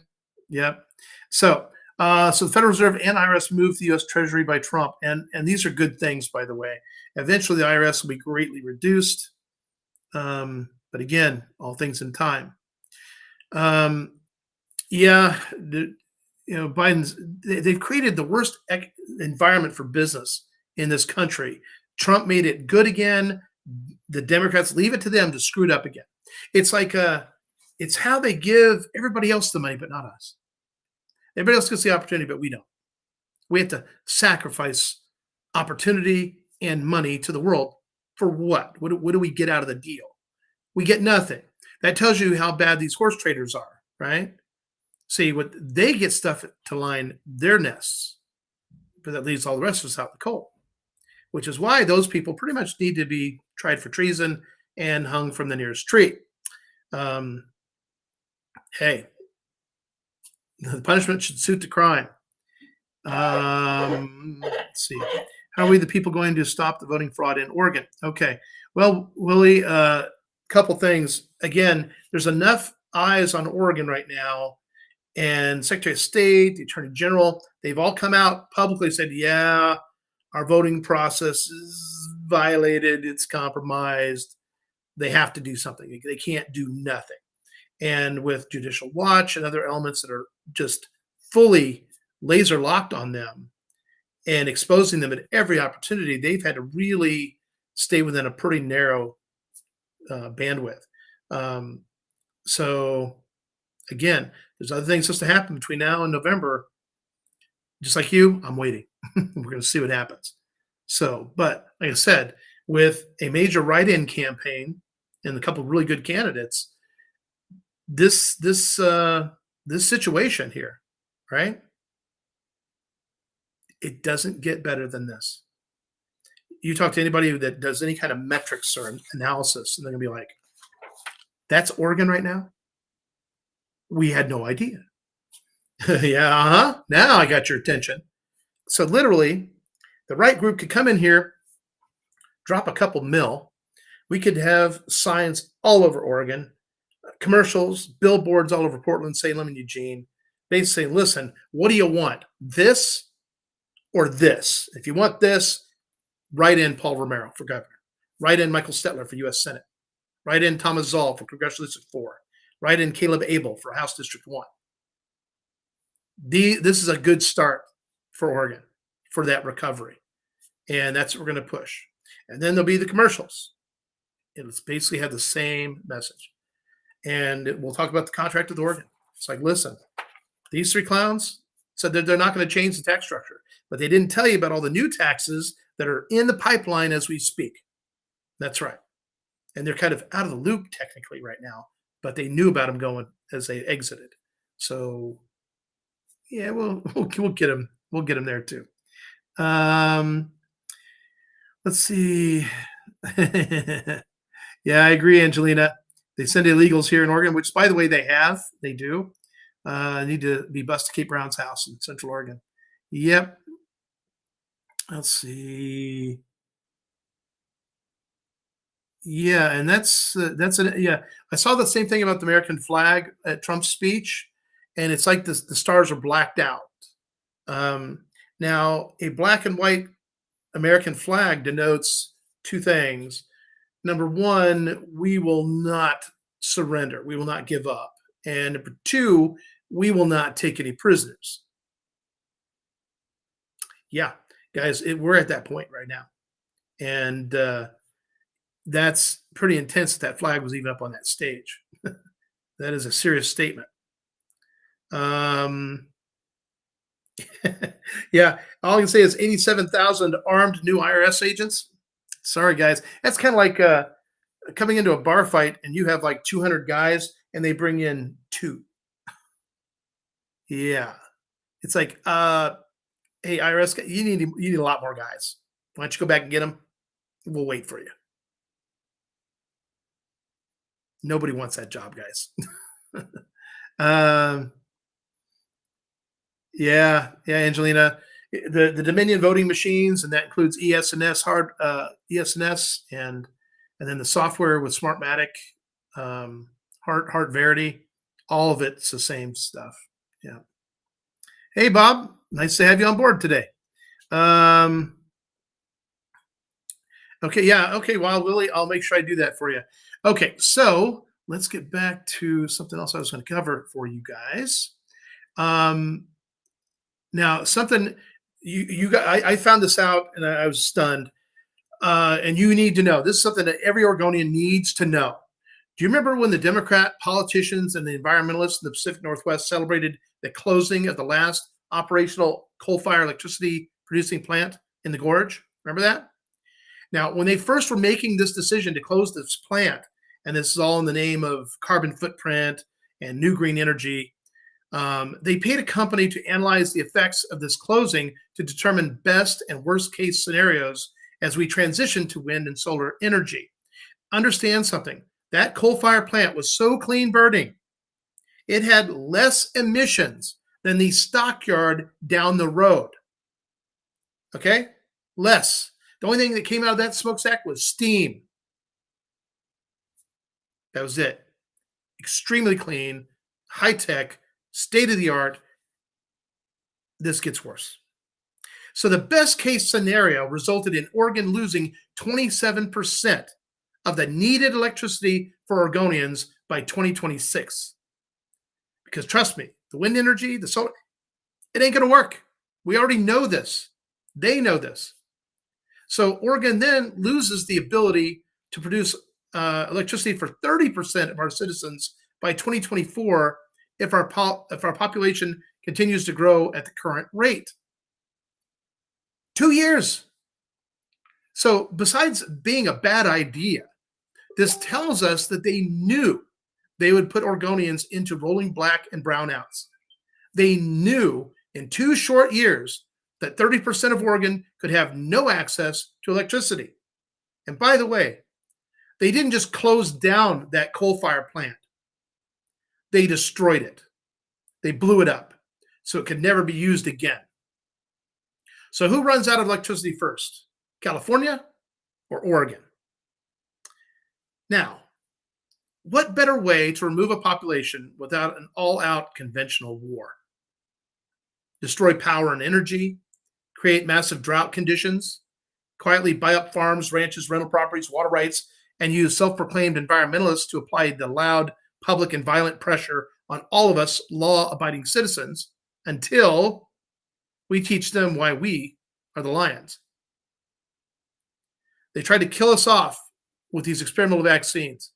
Yep. So, so the Federal Reserve and IRS moved the U.S. Treasury by Trump, and these are good things, by the way. Eventually, the IRS will be greatly reduced, but again, all things in time. Yeah, they've created the worst environment for business in this country. Trump made it good again. The Democrats, leave it to them to screw it up again. It's like it's how they give everybody else the money, but not us. Everybody else gets the opportunity, but we don't. We have to sacrifice opportunity and money to the world for what? What do we get out of the deal? We get nothing. That tells you how bad these horse traders are, right? See, what they get stuff to line their nests, but that leaves all the rest of us out in the cold, which is why those people pretty much need to be tried for treason and hung from the nearest tree. Hey, The punishment should suit the crime. Let's see. How are we the people going to stop the voting fraud in Oregon? Okay. Well, Willie, couple things. Again, there's enough eyes on Oregon right now, and Secretary of State, the Attorney General, they've all come out publicly and said, yeah, our voting process is violated, it's compromised. They have to do something. They can't do nothing. And with Judicial Watch and other elements that are just fully laser locked on them and exposing them at every opportunity, they've had to really stay within a pretty narrow bandwidth. Um, so, again, there's other things supposed to happen between now and November. Just like you, I'm waiting. We're going to see what happens. So, but like I said, with a major write-in campaign and a couple of really good candidates, this situation here, right? It doesn't get better than this. You talk to anybody that does any kind of metrics or analysis, and they're gonna be like, "That's Oregon right now? We had no idea." Yeah, uh-huh. Now I got your attention. So literally, the right group could come in here, drop a couple mil. We could have signs all over Oregon, commercials, billboards all over Portland, Salem, and Eugene, basically saying, listen, what do you want? This or this? If you want this, write in Paul Romero for governor. Write in Michael Stetler for U.S. Senate. Write in Thomas Zoll for Congressional District 4. Write in Caleb Abel for House District 1. This is a good start for Oregon for that recovery. And that's what we're going to push. And then there'll be the commercials. It'll basically have the same message. And we'll talk about the contract with Oregon. It's like, listen, these three clowns said that they're not going to change the tax structure, but they didn't tell you about all the new taxes that are in the pipeline as we speak. That's right. And they're kind of out of the loop technically right now, but they knew about them going as they exited. So yeah, we'll get them. We'll get them there too. Let's see. Yeah, I agree, Angelina. They send illegals here in Oregon, which, by the way, they have. They do. Need to be bused to Cape Brown's house in Central Oregon. Yep. Let's see. Yeah, and yeah. I saw the same thing about the American flag at Trump's speech, and it's like the stars are blacked out. Now, a black and white American flag denotes two things. Number one, we will not surrender. We will not give up. And number two, we will not take any prisoners. Yeah, guys, we're at that point right now. And that's pretty intense that flag was even up on that stage. That is a serious statement. Yeah, all I can say is 87,000 armed new IRS agents. Sorry, guys. That's kind of like coming into a bar fight and you have like 200 guys and they bring in 2. Yeah. It's like, hey, IRS, you need a lot more guys. Why don't you go back and get them? We'll wait for you. Nobody wants that job, guys. Yeah, Angelina. The Dominion voting machines, and that includes ES&S ES&S, and then the software with Smartmatic, Heart Verity, all of it's the same stuff. Yeah. Hey, Bob, nice to have you on board today. Okay, yeah, okay, Wild Willie, I'll make sure I do that for you. Okay, so let's get back to something else I was going to cover for you guys. Now, something you got, I found this out and I was stunned. And you need to know. This is something that every Oregonian needs to know. Do you remember when the Democrat politicians and the environmentalists in the Pacific Northwest celebrated the closing of the last operational coal-fired electricity producing plant in the Gorge? Remember that? Now, when they first were making this decision to close this plant, and this is all in the name of carbon footprint and new green energy, they paid a company to analyze the effects of this closing to determine best and worst case scenarios as we transition to wind and solar energy. Understand something. That coal-fired plant was so clean burning, it had less emissions than the stockyard down the road. Okay? Less. The only thing that came out of that smokestack was steam. That was it. Extremely clean, high tech, state of the art. This gets worse. So the best case scenario resulted in Oregon losing 27% of the needed electricity for Oregonians by 2026. Because trust me, the wind energy, the solar, it ain't going to work. We already know this. They know this. So Oregon then loses the ability to produce electricity for 30% of our citizens by 2024 if our population continues to grow at the current rate. 2 years. So besides being a bad idea, this tells us that they knew they would put Oregonians into rolling black and brownouts. They knew in 2 short years that 30% of Oregon could have no access to electricity. And by the way, they didn't just close down that coal-fired plant. They destroyed it. They blew it up so it could never be used again. So who runs out of electricity first? California or Oregon? Now, what better way to remove a population without an all-out conventional war? Destroy power and energy, create massive drought conditions, quietly buy up farms, ranches, rental properties, water rights, and use self-proclaimed environmentalists to apply the loud, public, and violent pressure on all of us law-abiding citizens until we teach them why we are the lions. They tried to kill us off with these experimental vaccines,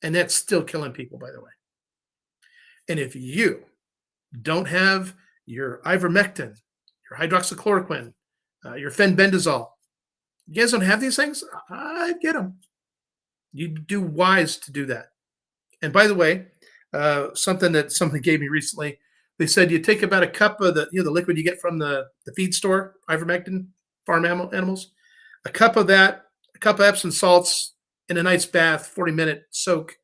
and that's still killing people, by the way. And if you don't have your ivermectin, your hydroxychloroquine, your fenbendazole, you guys don't have these things, I'd get them. You'd do wise to do that. And by the way, something gave me recently, they said you take about a cup of the liquid you get from the feed store, ivermectin, farm animals, a cup of that, a cup of Epsom salts in a nice bath, 40-minute soak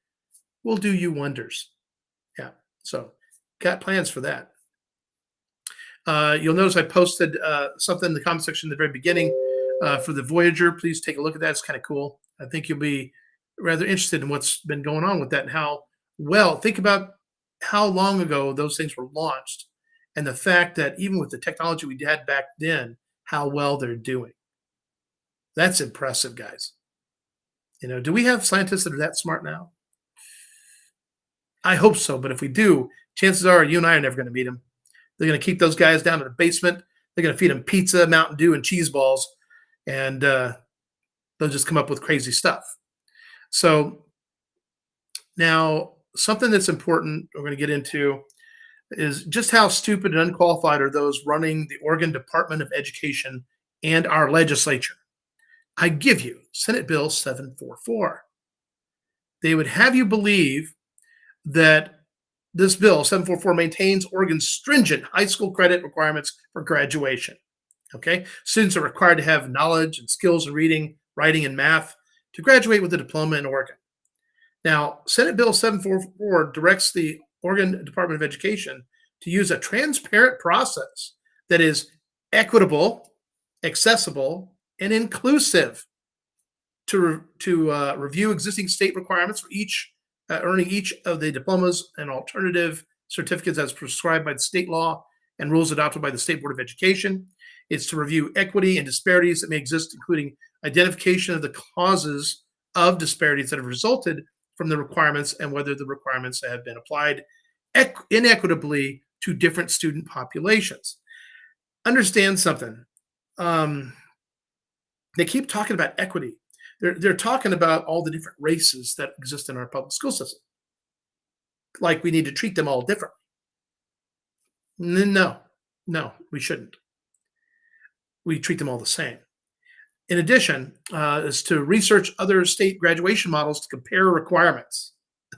will do you wonders. Yeah, so got plans for that. You'll notice I posted something in the comment section at the very beginning for the Voyager. Please take a look at that. It's kind of cool. I think you'll be rather interested in what's been going on with that and how well, think about how long ago those things were launched and the fact that even with the technology we had back then, how well they're doing. That's impressive, guys. Do we have scientists that are that smart now? I hope so, but if we do, chances are you and I are never going to meet them. They're going to keep those guys down in the basement. They're going to feed them pizza, Mountain Dew, and cheese balls, and they'll just come up with crazy stuff. So now, something that's important we're going to get into is just how stupid and unqualified are those running the Oregon Department of Education and our legislature. I give you Senate Bill 744. They would have you believe that this bill, 744, maintains Oregon's stringent high school credit requirements for graduation. Okay? Students are required to have knowledge and skills in reading, writing, and math to graduate with a diploma in Oregon. Now, Senate Bill 744 directs the Oregon Department of Education to use a transparent process that is equitable, accessible, and inclusive to review existing state requirements for earning each of the diplomas and alternative certificates as prescribed by the state law and rules adopted by the State Board of Education. It's to review equity and disparities that may exist, including identification of the causes of disparities that have resulted from the requirements and whether the requirements have been applied inequitably to different student populations. Understand something. They keep talking about equity. They're talking about all the different races that exist in our public school system. Like we need to treat them all differently. No, we shouldn't. We treat them all the same. In addition, is to research other state graduation models to compare requirements.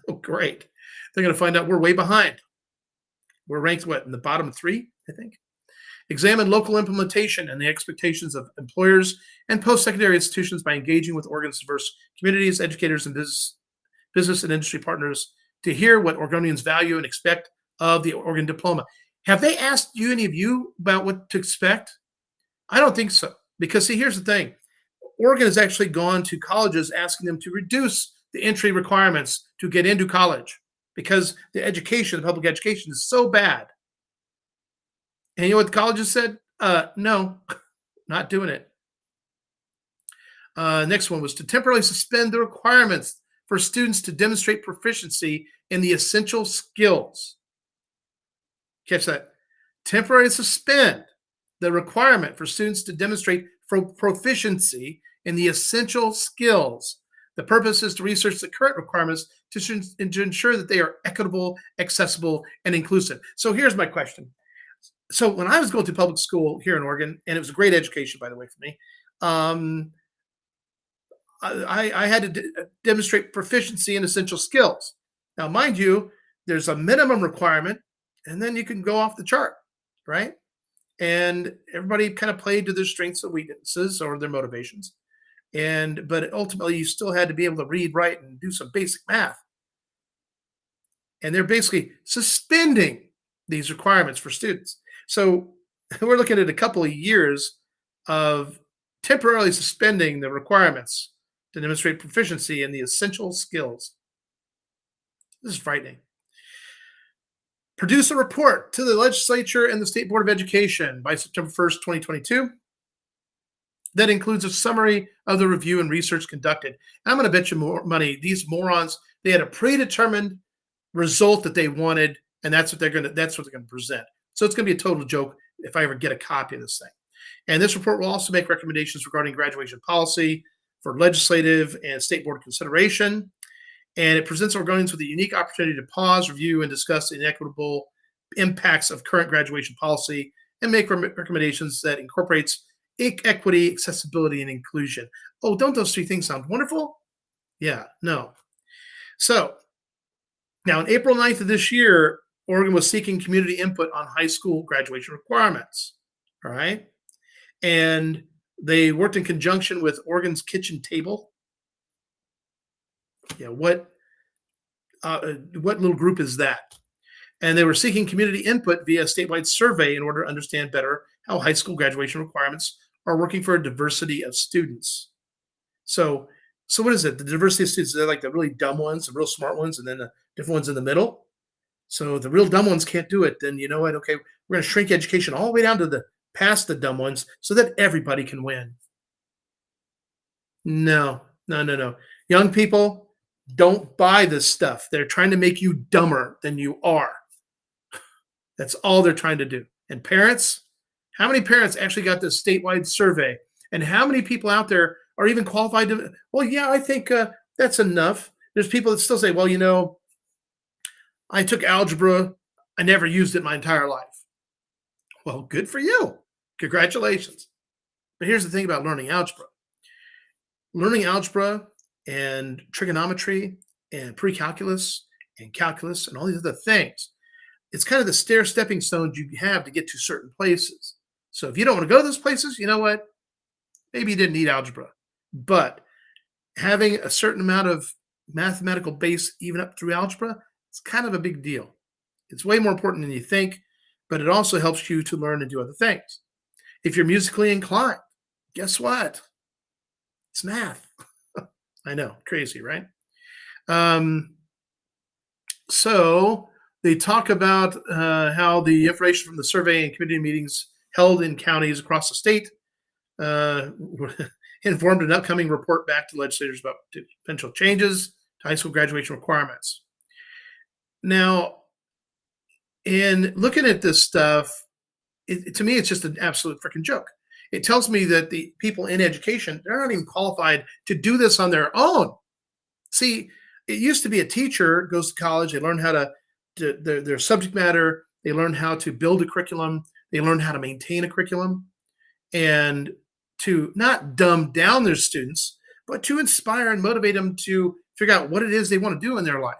Oh, great. They're going to find out we're way behind. We're ranked, in the bottom 3, I think. Examine local implementation and the expectations of employers and post-secondary institutions by engaging with Oregon's diverse communities, educators, and business and industry partners to hear what Oregonians value and expect of the Oregon diploma. Have they asked you, any of you, about what to expect? I don't think so. Because see, here's the thing. Oregon has actually gone to colleges asking them to reduce the entry requirements to get into college because the public education is so bad. And you know what the colleges said? No, not doing it. Next one was to temporarily suspend the requirements for students to demonstrate proficiency in the essential skills. Catch that. Temporarily suspend the requirement for students to demonstrate proficiency in the essential skills. The purpose is to research the current requirements to ensure that they are equitable, accessible, and inclusive. So here's my question. So when I was going to public school here in Oregon, and it was a great education, by the way, for me, um, I had to demonstrate proficiency in essential skills. Now, mind you, there's a minimum requirement, and then you can go off the chart, right? And everybody kind of played to their strengths and weaknesses or their motivations. But ultimately, you still had to be able to read, write, and do some basic math. And they're basically suspending these requirements for students. So we're looking at a couple of years of temporarily suspending the requirements to demonstrate proficiency in the essential skills. This is frightening. Produce a report to the legislature and the State Board of Education by September 1st, 2022. That includes a summary of the review and research conducted. And I'm going to bet you more money these morons, they had a predetermined result that they wanted, and that's what they're going to present. So it's going to be a total joke if I ever get a copy of this thing. And this report will also make recommendations regarding graduation policy for legislative and state board consideration. And it presents Oregonians with a unique opportunity to pause, review, and discuss the inequitable impacts of current graduation policy and make recommendations that incorporates equity, accessibility, and inclusion. Oh, don't those three things sound wonderful? Yeah, no. So now on April 9th of this year, Oregon was seeking community input on high school graduation requirements. All right. And they worked in conjunction with Oregon's Kitchen Table. Yeah, what little group is that? And they were seeking community input via a statewide survey in order to understand better how high school graduation requirements are working for a diversity of students. So what is it? The diversity of students, they're like the really dumb ones, the real smart ones, and then the different ones in the middle. So the real dumb ones can't do it. Then you know what? Okay, we're going to shrink education all the way down to past the dumb ones so that everybody can win. No. Young people, don't buy this stuff. They're trying to make you dumber than you are. That's all they're trying to do. And parents, how many parents actually got this statewide survey? And how many people out there are even qualified to? Well, yeah, I think that's enough. There's people that still say, well, you know, I took algebra. I never used it my entire life. Well, good for you. Congratulations. But here's the thing about learning algebra. Learning algebra and trigonometry and pre-calculus and calculus and all these other things, it's kind of the stepping stones you have to get to certain places. So if you don't want to go to those places, you know what? Maybe you didn't need algebra. But having a certain amount of mathematical base, even up through algebra, it's kind of a big deal. It's way more important than you think, but it also helps you to learn and do other things. If you're musically inclined, guess what? It's math. I know, crazy, right? So they talk about how the information from the survey and community meetings held in counties across the state informed an upcoming report back to legislators about potential changes to high school graduation requirements. Now, in looking at this stuff, to me, it's just an absolute freaking joke. It tells me that the people in education, they're not even qualified to do this on their own. See, it used to be a teacher goes to college, they learn how to their subject matter, they learn how to build a curriculum, they learn how to maintain a curriculum, and to not dumb down their students, but to inspire and motivate them to figure out what it is they want to do in their life,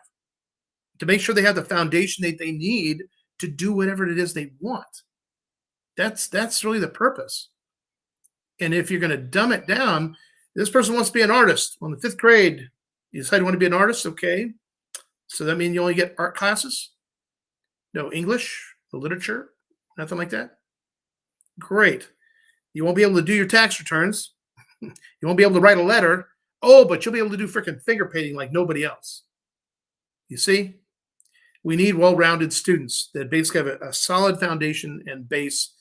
to make sure they have the foundation that they need to do whatever it is they want. That's really the purpose. And if you're going to dumb it down, this person wants to be an artist. Well, in the fifth grade, you decide you want to be an artist. Okay. So that means you only get art classes? No English, no literature, Nothing like that? Great. You won't be able to do your tax returns. You won't be able to write a letter. Oh, but you'll be able to do freaking finger painting like nobody else. You see? We need well-rounded students that basically have a solid foundation and base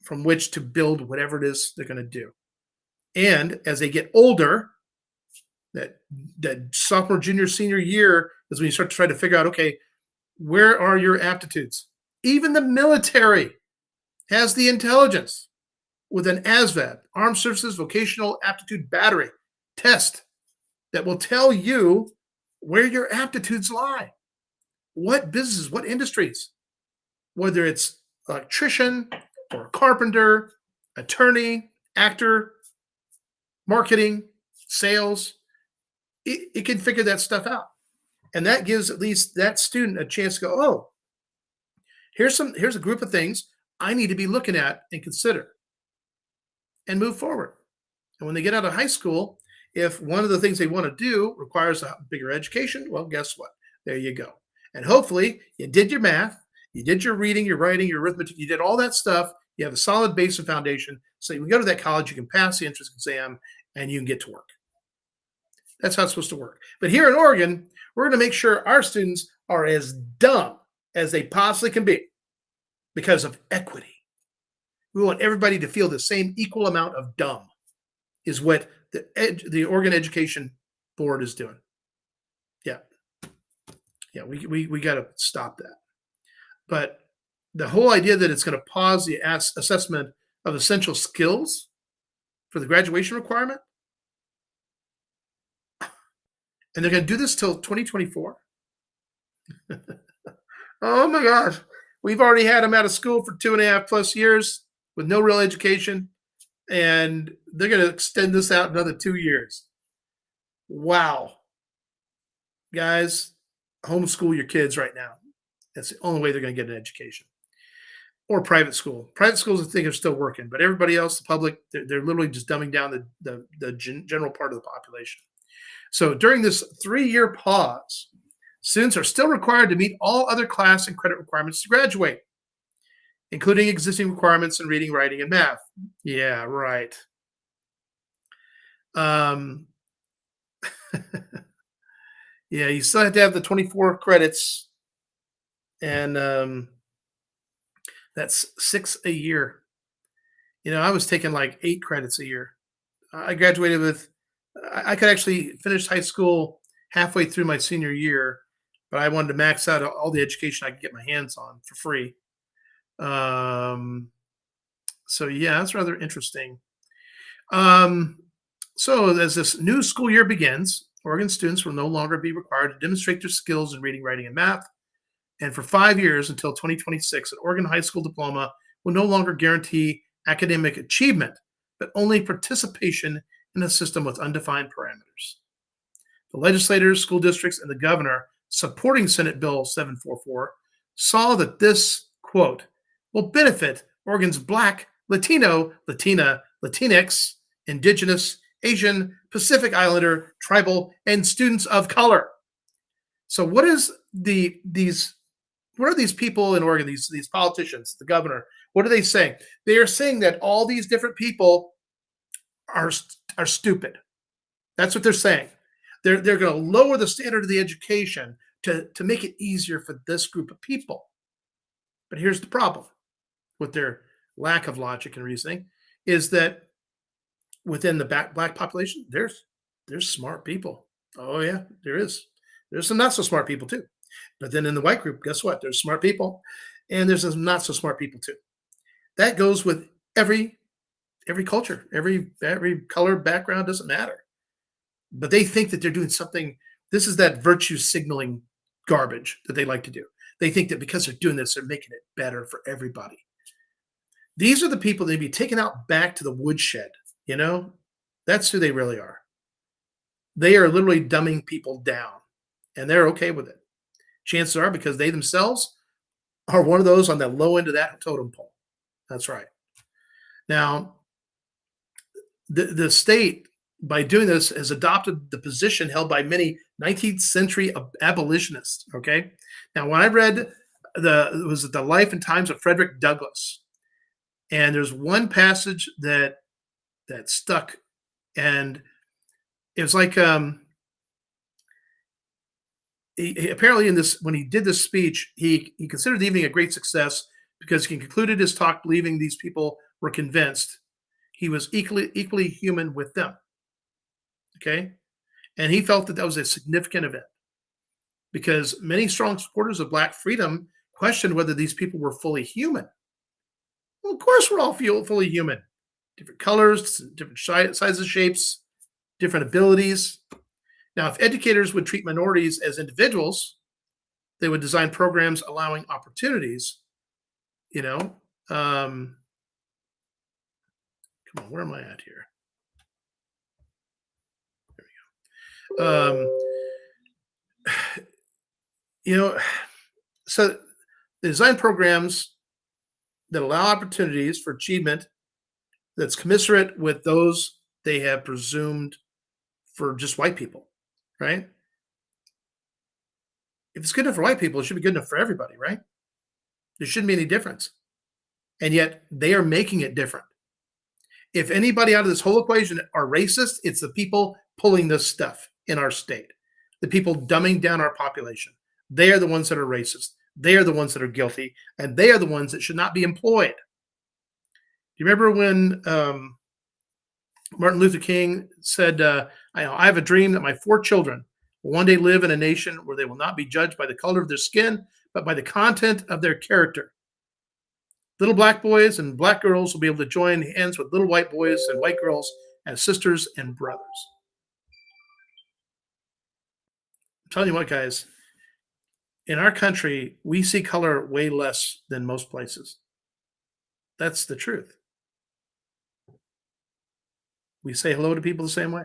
from which to build whatever it is they're going to do. And as they get older, that that sophomore, junior, senior year is when you start to try to figure out, okay, where are your aptitudes? Even the military has the intelligence with an ASVAB, Armed Services Vocational Aptitude Battery test that will tell you where your aptitudes lie, what businesses, what industries, whether it's electrician or carpenter, attorney, actor, marketing, sales, it can figure that stuff out. And that gives at least that student a chance to go, oh, here's a group of things I need to be looking at and consider and move forward. And when they get out of high school, if one of the things they want to do requires a bigger education, well, guess what? There you go. And hopefully you did your math, you did your reading, your writing, your arithmetic, you did all that stuff. You have a solid base and foundation. So you can go to that college, you can pass the entrance exam, and you can get to work. That's how it's supposed to work. But here in Oregon, we're going to make sure our students are as dumb as they possibly can be because of equity. We want everybody to feel the same equal amount of dumb is what the Oregon Education Board is doing. Yeah. Yeah, we got to stop that. But the whole idea that it's going to pause the assessment of essential skills for the graduation requirement, and they're going to do this till 2024. Oh my gosh. We've already had them out of school for 2.5+ years with no real education, and they're going to extend this out another 2 years. Wow. Guys, homeschool your kids right now. That's the only way they're going to get an education. Or private school. Private schools, I think, are still working, but everybody else, the public, they're literally just dumbing down the general part of the population. So during this 3-year pause, students are still required to meet all other class and credit requirements to graduate, including existing requirements in reading, writing, and math. Yeah, right. Yeah, you still have to have the 24 credits, and that's 6 a year. I was taking like 8 credits a year. I graduated with, I could actually finish high school halfway through my senior year, but I wanted to max out all the education I could get my hands on for free. So yeah, that's rather interesting. So as this new school year begins, Oregon students will no longer be required to demonstrate their skills in reading, writing, and math. And for 5 years until 2026, an Oregon high school diploma will no longer guarantee academic achievement, but only participation in a system with undefined parameters. The legislators, school districts, and the governor supporting Senate Bill 744 saw that this, quote, will benefit Oregon's Black, Latino, Latina, Latinx, Indigenous, Asian, Pacific Islander, tribal, and students of color. So what are these people in Oregon, these politicians, the governor, what are they saying? They are saying that all these different people are stupid. That's what they're saying. They're going to lower the standard of the education to make it easier for this group of people. But here's the problem with their lack of logic and reasoning is that within the black population, there's smart people. Oh yeah, there is. There's some not so smart people too. But then in the white group, guess what? There's smart people, and there's some not so smart people too. That goes with every culture, every color, background, doesn't matter. But they think that they're doing something. This is that virtue signaling garbage that they like to do. They think that because they're doing this, they're making it better for everybody. These are the people that be taken out back to the woodshed. That's who they really are. They are literally dumbing people down, and they're okay with it. Chances are because they themselves are one of those on the low end of that totem pole. That's right. Now, the state, by doing this, has adopted the position held by many 19th century abolitionists. Okay. Now, when I read the Life and Times of Frederick Douglass, and there's one passage that stuck, and it was like apparently in this when he did this speech, he considered the evening a great success because he concluded his talk believing these people were convinced he was equally human with them. Okay, and he felt that that was a significant event because many strong supporters of Black freedom questioned whether these people were fully human. Well, of course, we're all fully human. Different colors, different sizes, shapes, different abilities. Now, if educators would treat minorities as individuals, they would design programs allowing opportunities. You know, come on, where am I at here? Um, you know, so they design programs that allow opportunities for achievement that's commensurate with those they have presumed for just white people, right? If it's good enough for white people, it should be good enough for everybody, right? There shouldn't be any difference. And yet they are making it different. If anybody out of this whole equation are racist, it's the people pulling this stuff in our state, the people dumbing down our population. They are the ones that are racist. They are the ones that are guilty, and they are the ones that should not be employed. Do you remember when Martin Luther King said, I have a dream that my 4 children will one day live in a nation where they will not be judged by the color of their skin, but by the content of their character. Little Black boys and Black girls will be able to join hands with little white boys and white girls as sisters and brothers. I'm telling you what, guys, in our country, we see color way less than most places. That's the truth. We say hello to people the same way.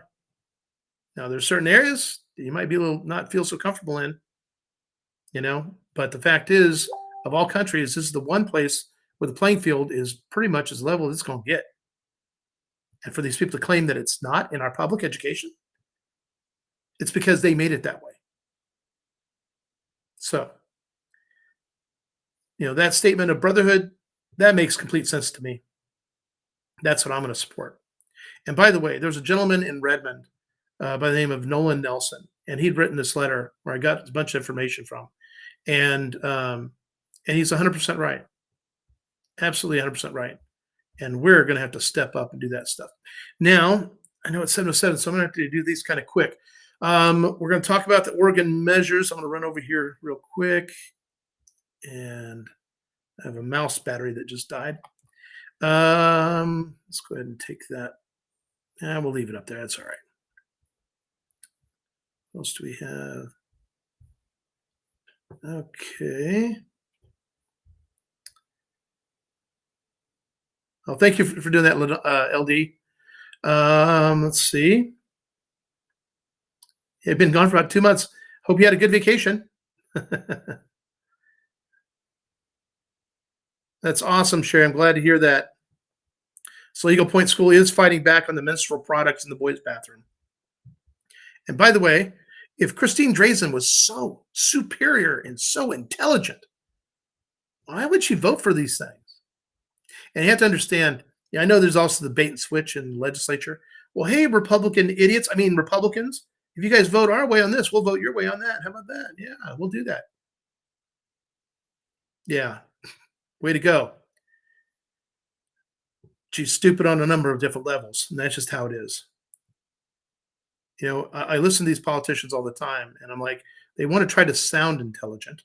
Now, there's certain areas that you might be a little not feel so comfortable in, but the fact is, of all countries, this is the one place where the playing field is pretty much as level as it's going to get. And for these people to claim that it's not in our public education, it's because they made it that way. So, that statement of brotherhood, that makes complete sense to me. That's what I'm going to support. And by the way, there's a gentleman in Redmond by the name of Nolan Nelson, and he'd written this letter where I got a bunch of information from, and he's 100% right, absolutely 100% right. And we're going to have to step up and do that stuff. Now, I know it's 7:07, so I'm going to have to do these kind of quick. We're going to talk about the Oregon measures. I'm going to run over here real quick, and I have a mouse battery that just died. Let's go ahead and take that. We'll leave it up there. That's all right. What else do we have? Okay. Oh, thank you for doing that, LD. Let's see. I've been gone for about 2 months. Hope you had a good vacation. That's awesome, Sherry. I'm glad to hear that. So Eagle Point School is fighting back on the menstrual products in the boys' bathroom. And by the way, if Christine Drazan was so superior and so intelligent, why would she vote for these things? And you have to understand, I know there's also the bait and switch in the legislature. Well, hey, Republicans, if you guys vote our way on this, we'll vote your way on that. How about that? Yeah, we'll do that. Yeah, way to go. She's stupid on a number of different levels, and that's just how it is. I listen to these politicians all the time, and I'm like, they want to try to sound intelligent.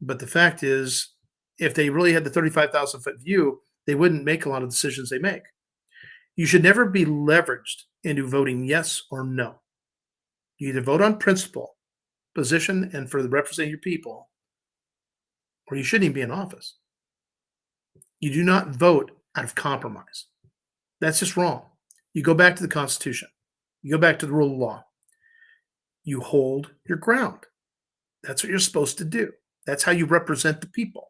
But the fact is, if they really had the 35,000-foot view, they wouldn't make a lot of decisions they make. You should never be leveraged into voting yes or no. You either vote on principle, position, and for representing your people, or you shouldn't even be in office. You do not vote out of compromise. That's just wrong. You go back to the Constitution. You go back to the rule of law. You hold your ground. That's what you're supposed to do. That's how you represent the people.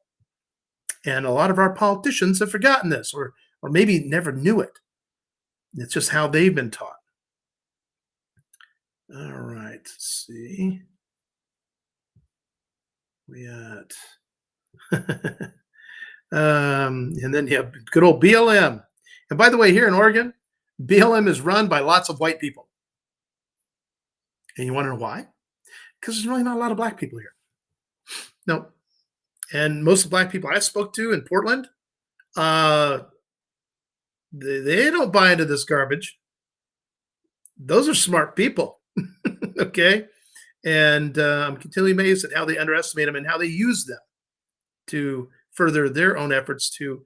And a lot of our politicians have forgotten this or maybe never knew it. It's just how they've been taught. All right, let's see. We at And then you have good old BLM. And by the way, here in Oregon, BLM is run by lots of white people. And you want to know why? Because there's really not a lot of black people here. No. And most of the black people I spoke to in Portland, uh, they don't buy into this garbage. Those are smart people. Okay. And I'm continually amazed at how they underestimate them and how they use them to further their own efforts to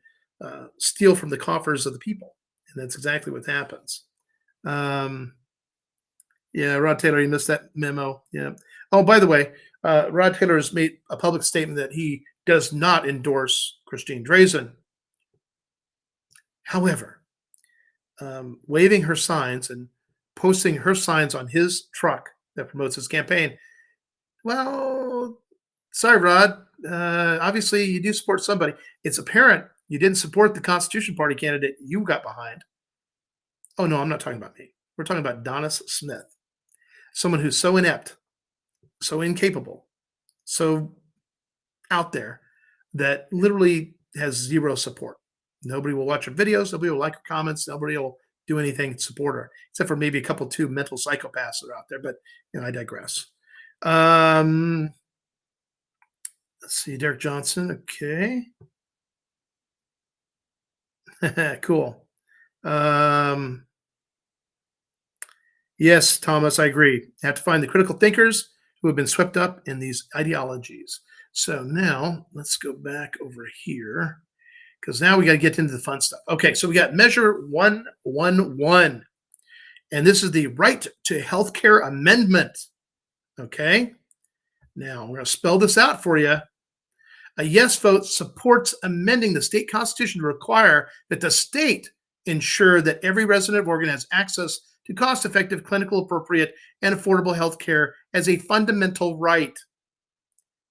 steal from the coffers of the people. And that's exactly what happens. Um, yeah, Rod Taylor, you missed that memo. Yeah. Oh, by the way, Rod Taylor has made a public statement that he does not endorse Christine Drazan. However, waving her signs and posting her signs on his truck that promotes his campaign, well, sorry, Rod. Obviously, you do support somebody. It's apparent you didn't support the Constitution Party candidate you got behind. Oh, no, I'm not talking about me. We're talking about Donis Smith, someone who's so inept, so incapable, so out there that literally has zero support. Nobody will watch her videos. Nobody will like her comments. Nobody will do anything to support her, except for maybe a couple, two mental psychopaths that are out there. But I digress. Let's see, Derek Johnson. Okay, cool. Yes, Thomas, I agree. You have to find the critical thinkers who have been swept up in these ideologies. So now let's go back over here because now we got to get into the fun stuff. Okay, so we got Measure 111, and this is the Right to Healthcare Amendment. Okay, now we're going to spell this out for you. A yes vote supports amending the state constitution to require that the state ensure that every resident of Oregon has access to cost-effective, clinical, appropriate, and affordable health care as a fundamental right.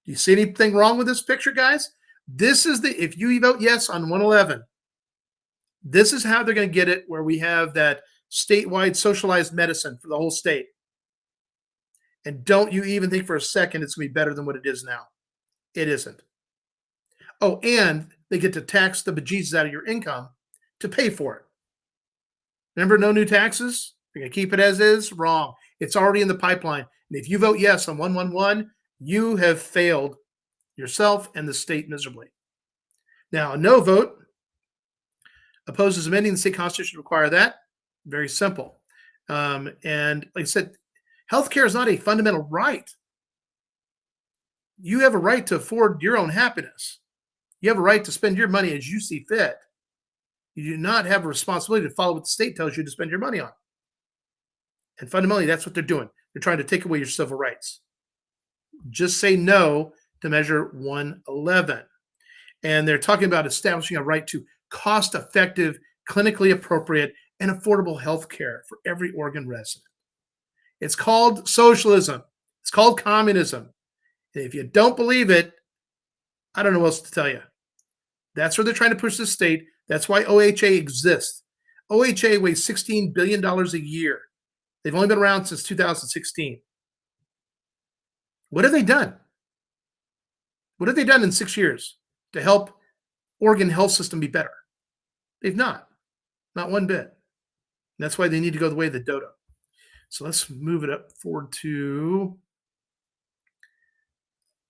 Do you see anything wrong with this picture, guys? This is if you vote yes on 111, this is how they're going to get it, where we have that statewide socialized medicine for the whole state. And don't you even think for a second it's going to be better than what it is now. It isn't. Oh, and they get to tax the bejesus out of your income to pay for it. Remember, no new taxes? You're going to keep it as is? Wrong. It's already in the pipeline. And if you vote yes on 111, you have failed yourself and the state miserably. Now, a no vote opposes amending the state constitution to require that. Very simple. And like I said, healthcare is not a fundamental right. You have a right to afford your own happiness. You have a right to spend your money as you see fit. You do not have a responsibility to follow what the state tells you to spend your money on. And fundamentally, that's what they're doing. They're trying to take away your civil rights. Just say no to Measure 111. And they're talking about establishing a right to cost-effective, clinically appropriate, and affordable health care for every Oregon resident. It's called socialism. It's called communism. And if you don't believe it, I don't know what else to tell you. That's where they're trying to push the state. That's why OHA exists. OHA weighs $16 billion a year. They've only been around since 2016. What have they done? What have they done in 6 years to help Oregon health system be better? They've not one bit. And that's why they need to go the way of the dodo. So let's move it up forward to.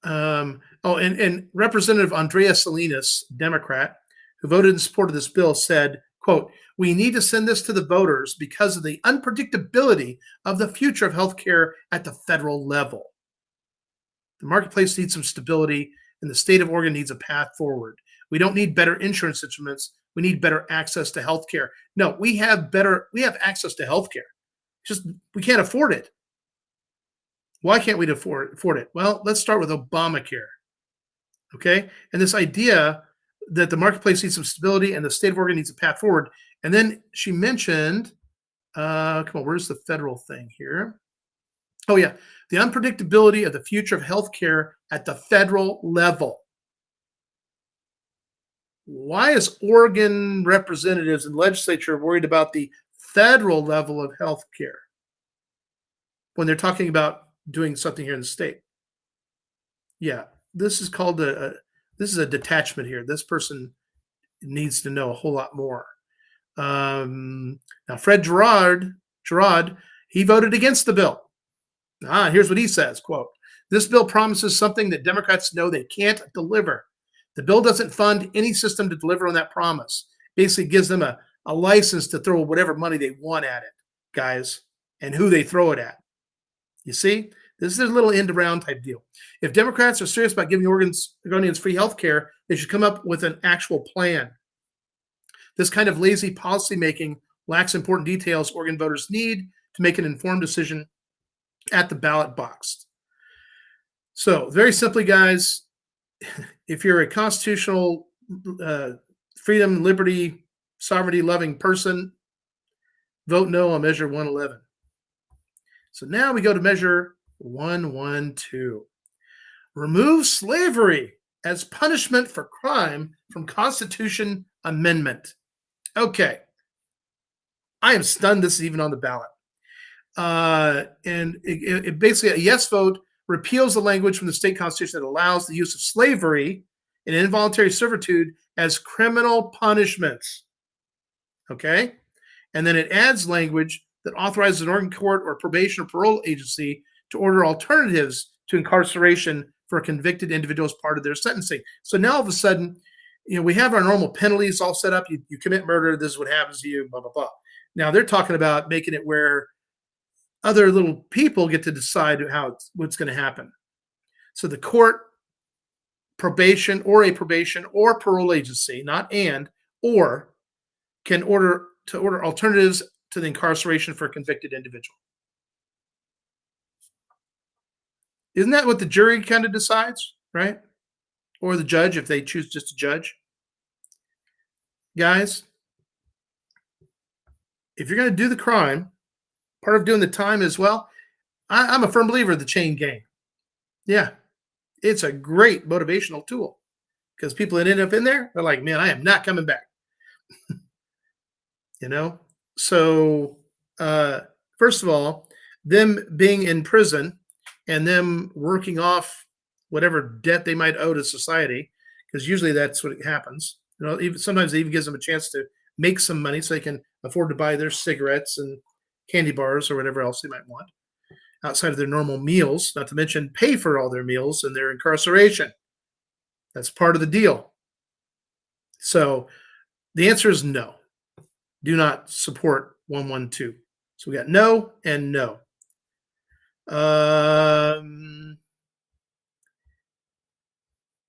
And Representative Andrea Salinas, Democrat, who voted in support of this bill, said, quote, "We need to send this to the voters because of the unpredictability of the future of healthcare at the federal level. The marketplace needs some stability, and the state of Oregon needs a path forward. We don't need better insurance instruments. We need better access to healthcare. No, we have access to healthcare. Just we can't afford it. Why can't we afford it? Well, let's start with Obamacare. Okay, and this idea that the marketplace needs some stability and the state of Oregon needs a path forward. And then she mentioned, come on, where's the federal thing here? Oh yeah, the unpredictability of the future of healthcare at the federal level. Why is Oregon representatives and legislature worried about the federal level of healthcare when they're talking about doing something here in the state? Yeah, this is called This is a detachment here. This person needs to know a whole lot more. Now, Fred Gerard, he voted against the bill. Here's what he says, quote, "This bill promises something that Democrats know they can't deliver. The bill doesn't fund any system to deliver on that promise. Basically gives them a license to throw whatever money they want at it, guys, and who they throw it at. You see, this is a little end around type deal. If Democrats are serious about giving Oregonians free health care, they should come up with an actual plan. This kind of lazy policymaking lacks important details Oregon voters need to make an informed decision at the ballot box." So, very simply, guys, if you're a constitutional, freedom, liberty, sovereignty loving person, vote no on Measure 111. So now we go to Measure 112. Remove slavery as punishment for crime from Constitution Amendment. Okay. I am stunned this is even on the ballot. And it basically, a yes vote repeals the language from the state constitution that allows the use of slavery and involuntary servitude as criminal punishments. Okay? And then it adds language that authorizes an Oregon court or probation or parole agency to order alternatives to incarceration for a convicted individual as part of their sentencing. So now all of a sudden, we have our normal penalties all set up. You commit murder, this is what happens to you, blah, blah, blah. Now they're talking about making it where other little people get to decide what's going to happen. So the court, probation or parole agency, not or can order alternatives to the incarceration for a convicted individual. Isn't that what the jury kind of decides, right? Or the judge, if they choose just to judge? Guys, if you're going to do the crime, part of doing the time as well, I'm a firm believer of the chain gang. Yeah, it's a great motivational tool because people that end up in there, they're like, man, I am not coming back. So first of all, them being in prison and them working off whatever debt they might owe to society, because usually that's what happens. Even sometimes it even gives them a chance to make some money so they can afford to buy their cigarettes and candy bars or whatever else they might want outside of their normal meals, not to mention pay for all their meals and their incarceration. That's part of the deal. So the answer is no. Do not support 112. So we got no and no.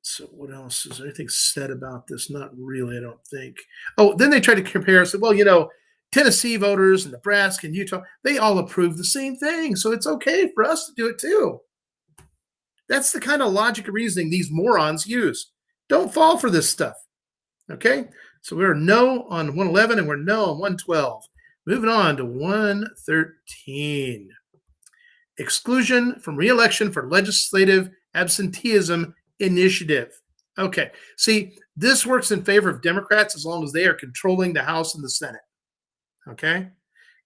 So what else? Is there anything said about this? Not really, I don't think. Oh, then they tried to compare us. Well, Tennessee voters and Nebraska and Utah, they all approve the same thing. So it's okay for us to do it too. That's the kind of logic and reasoning these morons use. Don't fall for this stuff. Okay? So we're no on 111 and we're no on 112. Moving on to 113. Exclusion from re-election for legislative absenteeism initiative. Okay. See, this works in favor of Democrats as long as they are controlling the House and the Senate. Okay.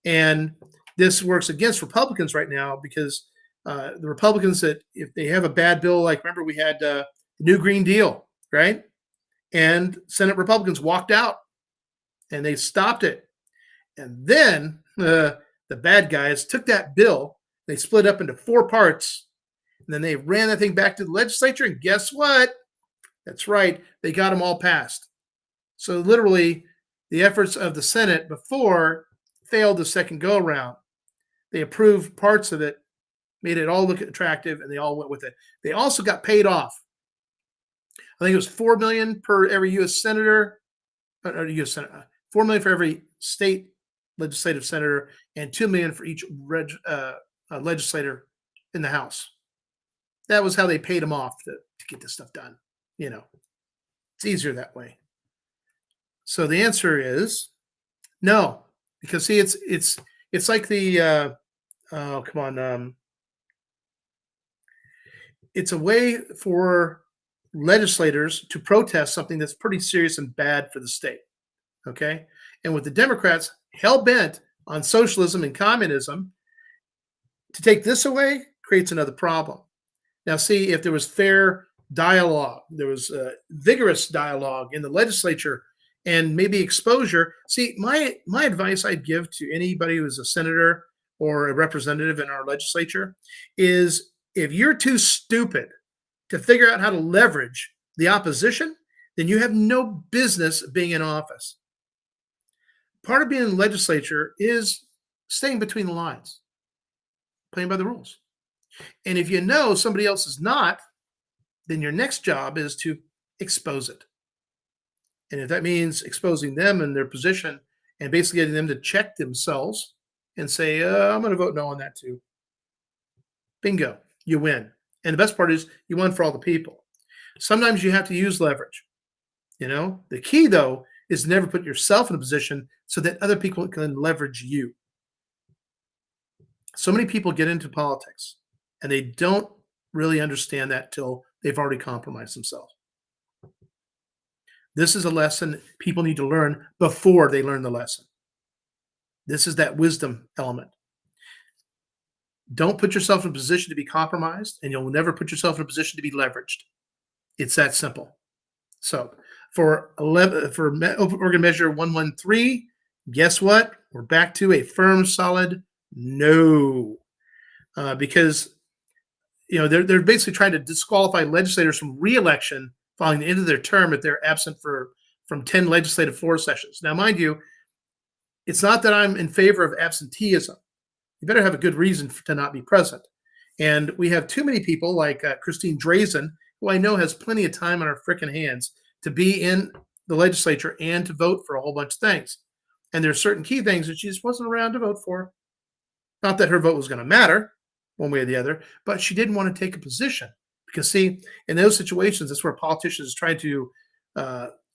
And this works against Republicans right now because the Republicans, that if they have a bad bill, like remember we had the New Green Deal, right? And Senate Republicans walked out and they stopped it. And then the bad guys took that bill, they split up into 4 parts, and then they ran that thing back to the legislature. And guess what? That's right. They got them all passed. So literally, the efforts of the Senate before failed the second go around. They approved parts of it, made it all look attractive, and they all went with it. They also got paid off. I think it was $4 million per every U.S. senator, or U.S. Senator, $4 million for every state legislative senator, and $2 million for each legislator in the House. That was how they paid them off to get this stuff done. It's easier that way. So the answer is no, because see, it's like the it's a way for legislators to protest something that's pretty serious and bad for the state. Okay, and with the Democrats hell bent on socialism and communism, to take this away creates another problem. Now, see, if there was fair dialogue. There was vigorous dialogue in the legislature, and maybe exposure. See, my advice I'd give to anybody who's a senator or a representative in our legislature is, if you're too stupid to figure out how to leverage the opposition, then you have no business being in office. Part of being in the legislature is staying between the lines, playing by the rules. And if you know somebody else is not, then your next job is to expose it. And if that means exposing them and their position and basically getting them to check themselves and say, I'm going to vote no on that too. Bingo, you win. And the best part is you won for all the people. Sometimes you have to use leverage. The key, though, is to never put yourself in a position so that other people can leverage you. So many people get into politics and they don't really understand that till they've already compromised themselves. This is a lesson people need to learn before they learn the lesson. This is that wisdom element. Don't put yourself in a position to be compromised, and you'll never put yourself in a position to be leveraged. It's that simple. So for Oregon Measure 113, guess what? We're back to a firm, solid no. Because they're basically trying to disqualify legislators from re-election following the end of their term if they're absent from 10 legislative floor sessions. Now, mind you, it's not that I'm in favor of absenteeism. You better have a good reason to not be present. And we have too many people like Christine Drazan, who I know has plenty of time on her frickin' hands to be in the legislature and to vote for a whole bunch of things. And there's certain key things that she just wasn't around to vote for. Not that her vote was going to matter one way or the other, but she didn't want to take a position. Because, see, in those situations, that's where politicians try to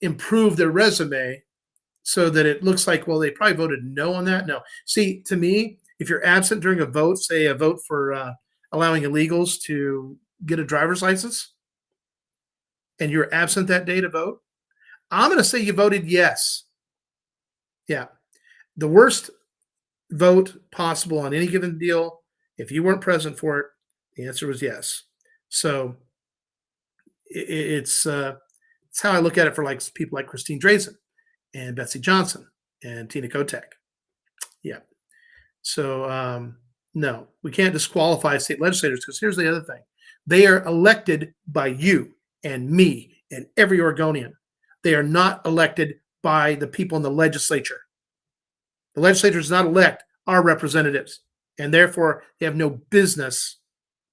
improve their resume so that it looks like, well, they probably voted no on that. No. See, to me, if you're absent during a vote, say a vote for allowing illegals to get a driver's license, and you're absent that day to vote, I'm going to say you voted yes. Yeah. The worst vote possible on any given deal, if you weren't present for it, the answer was yes. So it's how I look at it for like people like Christine Drazan and Betsy Johnson and Tina Kotek. Yeah. So no, we can't disqualify state legislators, because here's the other thing. They are elected by you and me and every Oregonian. They are not elected by the people in the legislature. The legislature does not elect our representatives, and therefore they have no business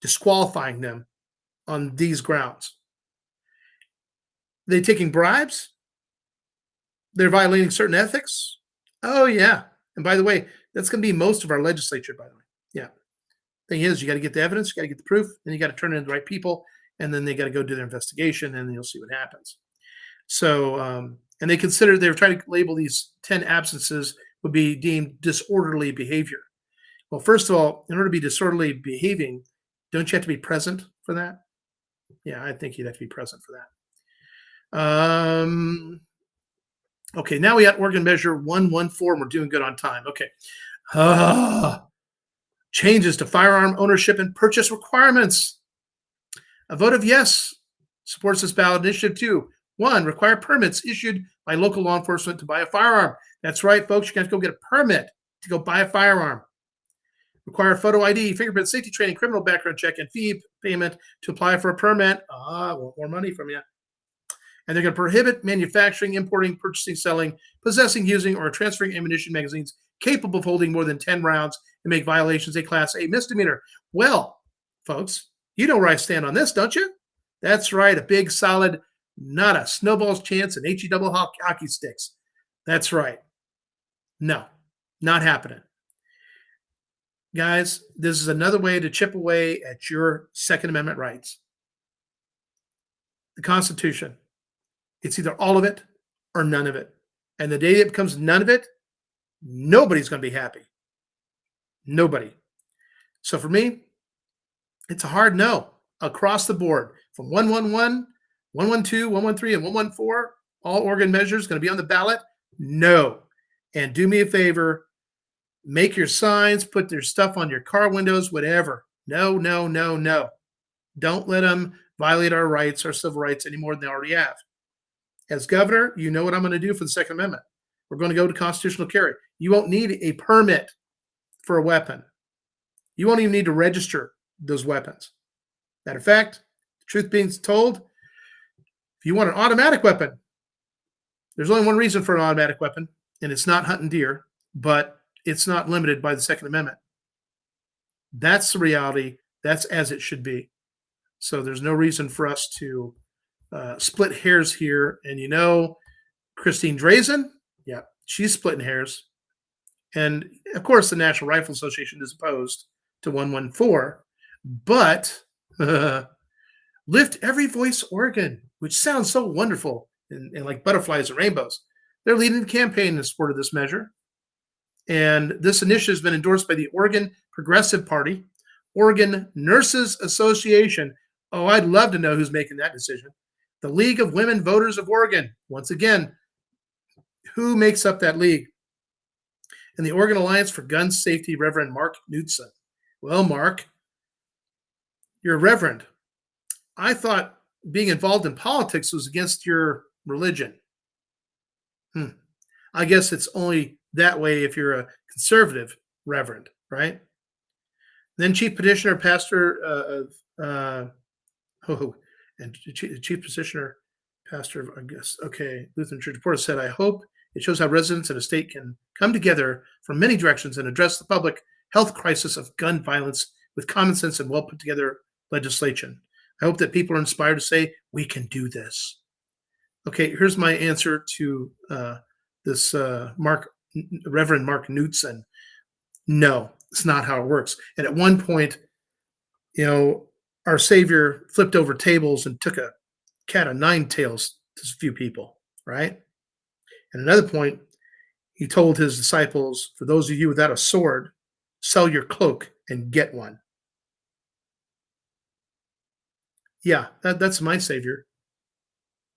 disqualifying them on these grounds. They taking bribes? They're violating certain ethics? Oh, yeah. And by the way, that's going to be most of our legislature, by the way. Yeah. Thing is, you got to get the evidence, you got to get the proof, then you got to turn it into the right people, and then they got to go do their investigation, and then you'll see what happens. So, and they're trying to label these 10 absences would be deemed disorderly behavior. Well, first of all, in order to be disorderly behaving, don't you have to be present for that? Yeah, I think you'd have to be present for that. Okay, now we got Oregon Measure 114. We're doing good on time. Okay. Changes to firearm ownership and purchase requirements. A vote of yes supports this ballot initiative too. 1, require permits issued by local law enforcement to buy a firearm. That's right, folks. You got to go get a permit to go buy a firearm. Require photo ID, fingerprint safety training, criminal background check, and fee payment to apply for a permit. I want more money from you. And they're going to prohibit manufacturing, importing, purchasing, selling, possessing, using, or transferring ammunition magazines capable of holding more than 10 rounds and make violations a Class A misdemeanor. Well, folks, you know where I stand on this, don't you? That's right, a big, solid, not a snowball's chance and HE double hockey sticks. That's right. No, not happening. Guys, this is another way to chip away at your Second Amendment rights. The Constitution. It's either all of it or none of it. And the day it becomes none of it, nobody's going to be happy. Nobody. So for me, it's a hard no across the board. From 111, 112, 113, and 114, all Oregon measures going to be on the ballot. No. And do me a favor, make your signs, put their stuff on your car windows, whatever. No, no, no, no. Don't let them violate our rights, our civil rights, any more than they already have. As governor, you know what I'm going to do for the Second Amendment. We're going to go to constitutional carry. You won't need a permit for a weapon. You won't even need to register those weapons. Matter of fact, the truth being told, if you want an automatic weapon, there's only one reason for an automatic weapon, and it's not hunting deer, but it's not limited by the Second Amendment. That's the reality. That's as it should be. So there's no reason for us to split hairs here. And you know, Christine Drazen, yeah, she's splitting hairs. And of course, the National Rifle Association is opposed to 114, but Lift Every Voice Oregon, which sounds so wonderful and like butterflies and rainbows. They're leading the campaign in support of this measure. And this initiative has been endorsed by the Oregon Progressive Party, Oregon Nurses Association. Oh, I'd love to know who's making that decision. The League of Women Voters of Oregon. Once again, who makes up that league? And the Oregon Alliance for Gun Safety, Reverend Mark Knudsen. Well, Mark, you're a reverend. I thought being involved in politics was against your religion. I guess it's only that way if you're a conservative reverend, right? Then Chief Petitioner, Pastor Chief Petitioner, Pastor of, I guess, okay, Lutheran Church Reporter said, I hope it shows how residents in a state can come together from many directions and address the public health crisis of gun violence with common sense and well put together legislation. I hope that people are inspired to say, we can do this. Okay, here's my answer to this Reverend Mark Knudsen. No, it's not how it works. And at one point, you know, our Savior flipped over tables and took a cat of nine tails to a few people, right? At another point, he told his disciples, for those of you without a sword, sell your cloak and get one. Yeah, that's my Savior.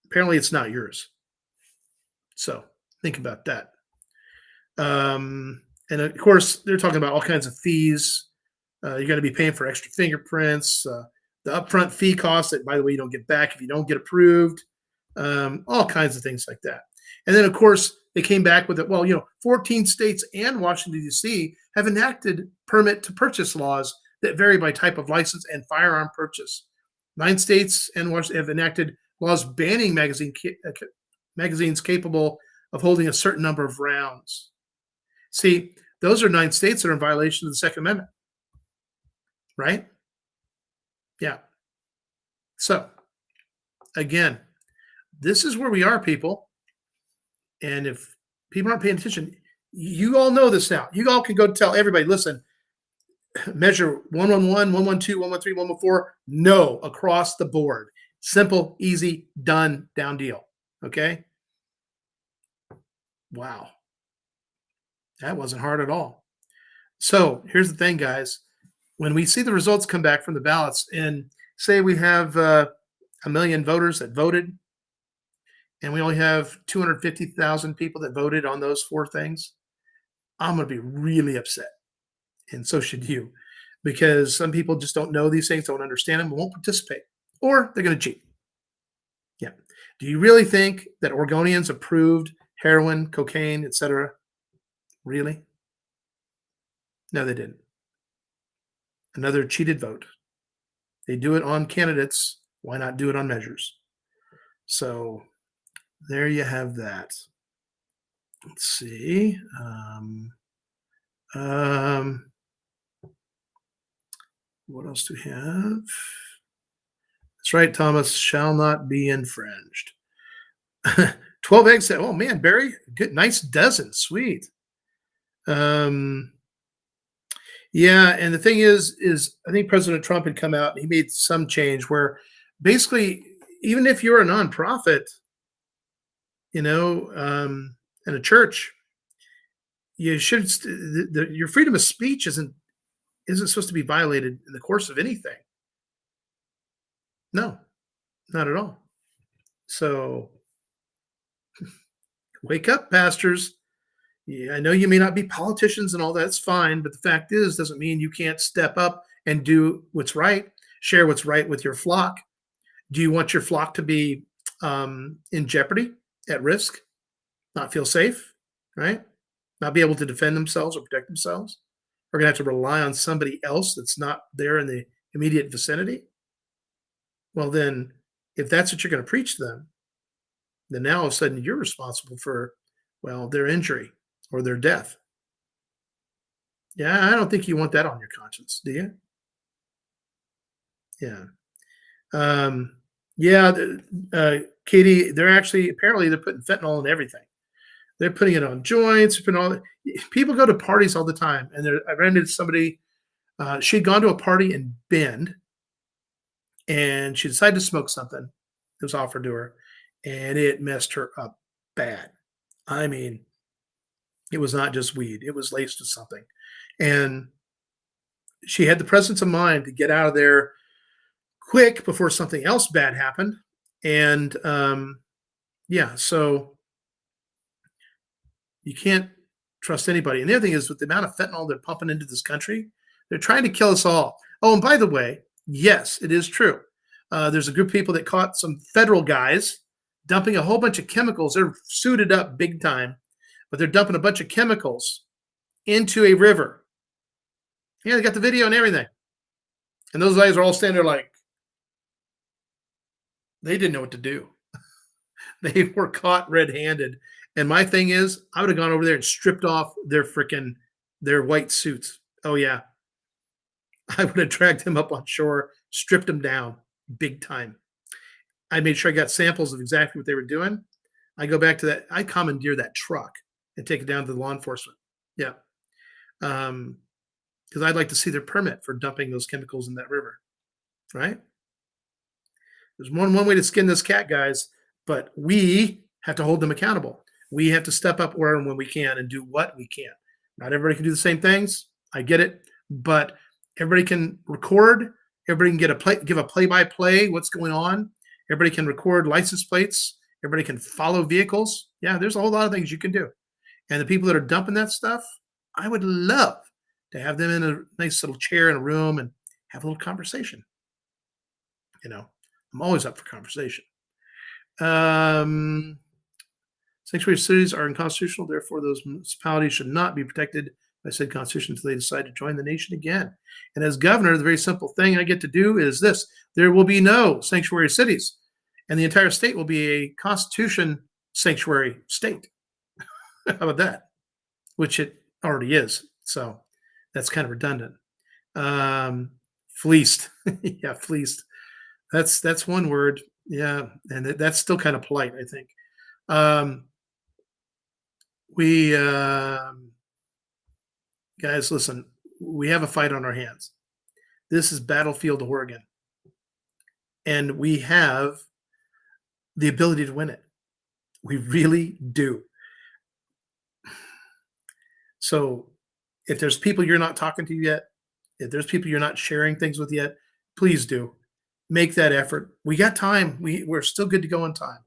Apparently it's not yours. So think about that. And of course, they're talking about all kinds of fees. You're going to be paying for extra fingerprints, the upfront fee costs that, by the way, you don't get back if you don't get approved, all kinds of things like that. And then, of course, they came back with it. Well, 14 states and Washington, D.C. have enacted permit to purchase laws that vary by type of license and firearm purchase. 9 states and Washington have enacted laws banning magazines capable of holding a certain number of rounds. See, those are 9 states that are in violation of the Second Amendment, right? Yeah. So, again, this is where we are, people. And if people aren't paying attention, you all know this now. You all can go tell everybody, listen, measure 111, 112, 113, 114, no, across the board. Simple, easy, done, down deal. Okay? Wow. That wasn't hard at all. So here's the thing, guys. When we see the results come back from the ballots and say we have 1 million voters that voted and we only have 250,000 people that voted on those 4 things, I'm going to be really upset. And so should you, because some people just don't know these things, don't understand them, won't participate, or they're going to cheat. Yeah. Do you really think that Oregonians approved heroin, cocaine, etc.? Really? No, they didn't. Another cheated vote. They do it on candidates. Why not do it on measures? So there you have that. Let's see. What else do we have? That's right, Thomas, shall not be infringed. 12 eggs. Oh man, Barry, good, nice dozen, sweet. Yeah, and the thing is I think President Trump had come out and he made some change where basically, even if you're a nonprofit, in a church, you should your freedom of speech isn't supposed to be violated in the course of anything. No, not at all. So wake up, pastors. Yeah, I know you may not be politicians and all that's fine, but the fact doesn't mean you can't step up and do what's right, share what's right with your flock. Do you want your flock to be in jeopardy, at risk, not feel safe, right? Not be able to defend themselves or protect themselves? We're going to have to rely on somebody else that's not there in the immediate vicinity. Well, then, if that's what you're going to preach to them, then now all of a sudden you're responsible for, well, their injury or their death. Yeah, I don't think you want that on your conscience, do you? Yeah. Um, yeah, Katie, they're actually apparently they're putting fentanyl in everything. They're putting it on joints. Putting all people go to parties all the time, and I ran into somebody. She'd gone to a party in Bend, and she decided to smoke something that was offered to her, and it messed her up bad. I mean, it was not just weed; it was laced with something, and she had the presence of mind to get out of there quick before something else bad happened. And yeah, so you can't trust anybody. And the other thing is, with the amount of fentanyl they're pumping into this country, they're trying to kill us all. Oh, and by the way, yes, it is true. There's a group of people that caught some federal guys dumping a whole bunch of chemicals. They're suited up big time, but they're dumping a bunch of chemicals into a river. Yeah, they got the video and everything. And those guys are all standing there like, they didn't know what to do. They were caught red-handed. And my thing is, I would have gone over there and stripped off their white suits. Oh yeah. I would have dragged them up on shore, stripped them down big time. I made sure I got samples of exactly what they were doing. I go back to that. I commandeer that truck and take it down to the law enforcement. Yeah. Because I'd like to see their permit for dumping those chemicals in that river. Right? There's one way to skin this cat, guys, but we have to hold them accountable. We have to step up where and when we can and do what we can. Not everybody can do the same things. I get it, but everybody can record. Everybody can give a play-by-play what's going on. Everybody can record license plates. Everybody can follow vehicles. Yeah, there's a whole lot of things you can do. And the people that are dumping that stuff, I would love to have them in a nice little chair in a room and have a little conversation. You know, I'm always up for conversation. Sanctuary cities are unconstitutional. Therefore, those municipalities should not be protected by said constitution until they decide to join the nation again. And as governor, the very simple thing I get to do is this: there will be no sanctuary cities, and the entire state will be a constitution sanctuary state. How about that? Which it already is. So that's kind of redundant. Fleeced. Yeah, fleeced. That's one word. Yeah, and that's still kind of polite, I think. Guys, listen, we have a fight on our hands. This is Battlefield Oregon, and we have the ability to win it. We really do. So if there's people you're not talking to yet, if there's people you're not sharing things with yet, please do make that effort. We got time. We're still good to go on time.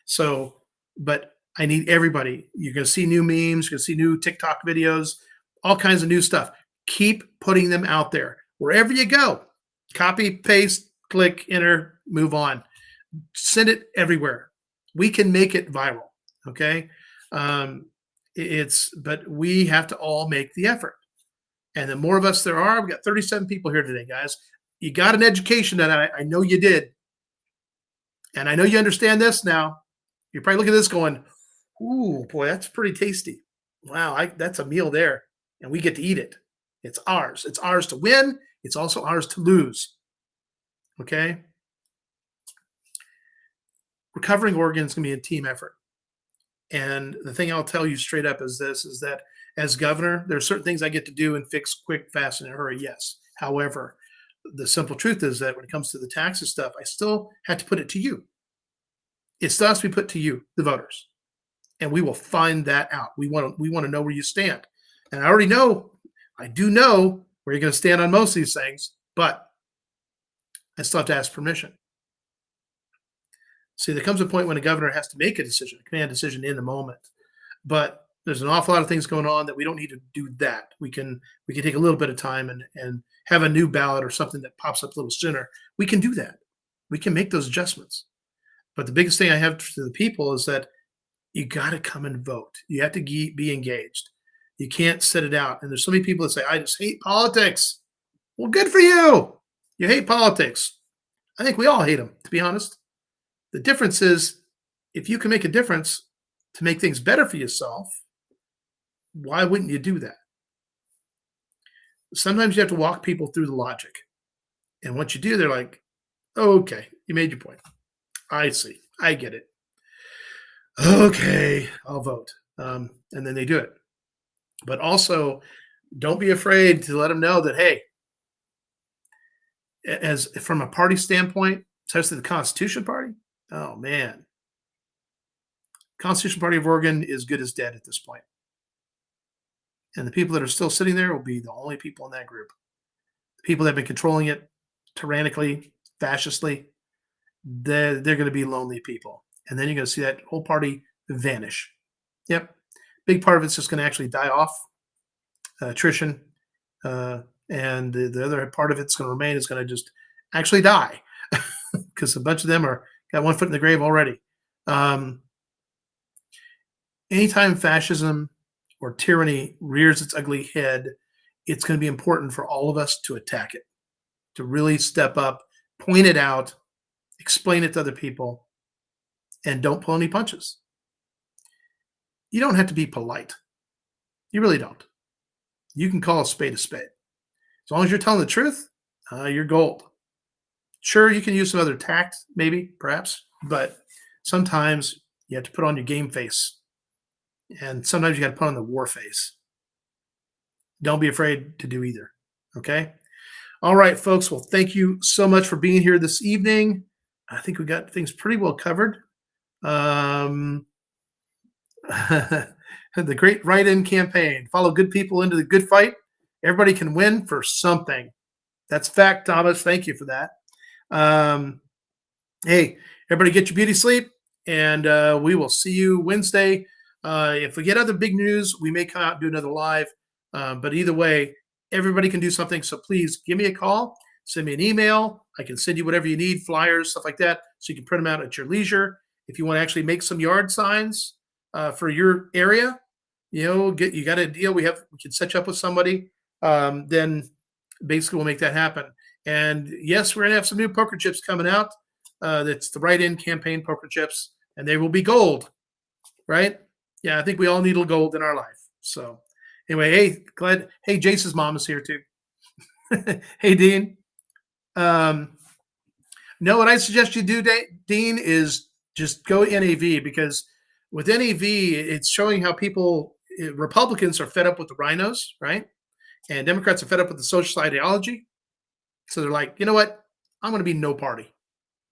So, but I need everybody. You're going to see new memes. You're going to see new TikTok videos, all kinds of new stuff. Keep putting them out there. Wherever you go, copy, paste, click, enter, move on. Send it everywhere. We can make it viral. Okay. But we have to all make the effort. And the more of us there are, we've got 37 people here today, guys. You got an education that I know you did. And I know you understand this now. You're probably looking at this going, ooh, boy, that's pretty tasty. Wow, that's a meal there. And we get to eat it. It's ours. It's ours to win. It's also ours to lose. Okay? Recovering Oregon is going to be a team effort. And the thing I'll tell you straight up is this, is that as governor, there are certain things I get to do and fix quick, fast, and in a hurry, yes. However, the simple truth is that when it comes to the taxes stuff, I still had to put it to you. It still has to be put to you, the voters. And we will find that out. We want to know where you stand. And I do know where you're going to stand on most of these things, but I still have to ask permission. See, there comes a point when a governor has to make a decision, a command decision in the moment. But there's an awful lot of things going on that we don't need to do that. We can take a little bit of time and have a new ballot or something that pops up a little sooner. We can do that. We can make those adjustments. But the biggest thing I have to the people is that you got to come and vote. You have to be engaged. You can't sit it out. And there's so many people that say, I just hate politics. Well, good for you. You hate politics. I think we all hate them, to be honest. The difference is if you can make a difference to make things better for yourself, why wouldn't you do that? Sometimes you have to walk people through the logic. And once you do, they're like, oh, okay, you made your point. I see. I get it. Okay, I'll vote. And then they do it. But also, don't be afraid to let them know that, hey, as from a party standpoint, especially the Constitution Party, oh man, Constitution Party of Oregon is good as dead at this point. And the people that are still sitting there will be the only people in that group. The people that have been controlling it tyrannically, fascistly, they're going to be lonely people. And then you're going to see that whole party vanish. Yep. Big part of it's just going to actually die off, attrition. And the other part of it's going to remain is going to just actually die because a bunch of them are got one foot in the grave already. Anytime fascism or tyranny rears its ugly head, it's going to be important for all of us to attack it, to really step up, point it out, explain it to other people, and don't pull any punches. You don't have to be polite. You really don't. You can call a spade a spade. As long as you're telling the truth, you're gold. Sure, you can use some other tact, maybe, perhaps, but sometimes you have to put on your game face. And sometimes you got to put on the war face. Don't be afraid to do either. Okay? All right, folks. Well, thank you so much for being here this evening. I think we got things pretty well covered. The great write-in campaign. Follow good people into the good fight. Everybody can win for something. That's fact, Thomas. Thank you for that. Hey, everybody get your beauty sleep, and we will see you Wednesday. If we get other big news, we may come out and do another live. But either way, everybody can do something. So please give me a call, send me an email. I can send you whatever you need, flyers, stuff like that, so you can print them out at your leisure. If you want to actually make some yard signs for your area, you got a deal. We can set you up with somebody. Then basically we'll make that happen. And yes, we're gonna have some new poker chips coming out. That's the write-in campaign poker chips, and they will be gold, right? Yeah, I think we all need a little gold in our life. So anyway, hey, glad. Hey, Jace's mom is here too. Hey, Dean. No, what I suggest you do, Dean, is just go NAV, because with NAV, it's showing how Republicans are fed up with the rhinos, right? And Democrats are fed up with the socialist ideology. So they're like, you know what? I'm going to be no party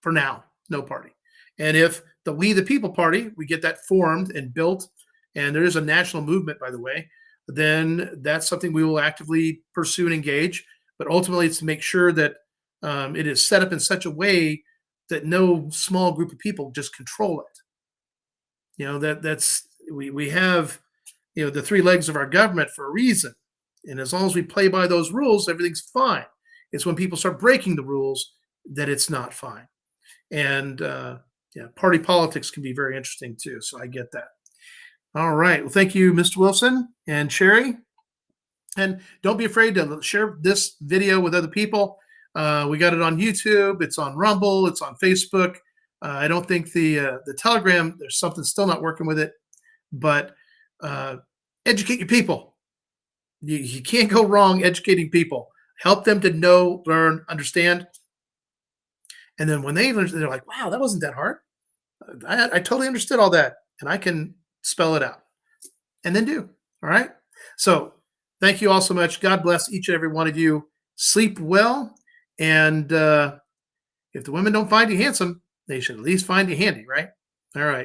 for now, no party. And if the We the People Party, we get that formed and built, and there is a national movement, by the way, then that's something we will actively pursue and engage. But ultimately, it's to make sure that it is set up in such a way that no small group of people just control it. That's we have the three legs of our government for a reason, and as long as we play by those rules, everything's fine. It's when people start breaking the rules that it's not fine. And party politics can be very interesting too. So I get that. All right. Well, thank you, Mr. Wilson and Sherry. And don't be afraid to share this video with other people. We got it on YouTube. It's on Rumble. It's on Facebook. I don't think the Telegram, there's something still not working with it. But educate your people. You can't go wrong educating people. Help them to know, learn, understand. And then when they learn, they're like, wow, that wasn't that hard. I totally understood all that. And I can spell it out. And then do. All right. So thank you all so much. God bless each and every one of you. Sleep well. And if the women don't find you handsome, they should at least find you handy, right? All right.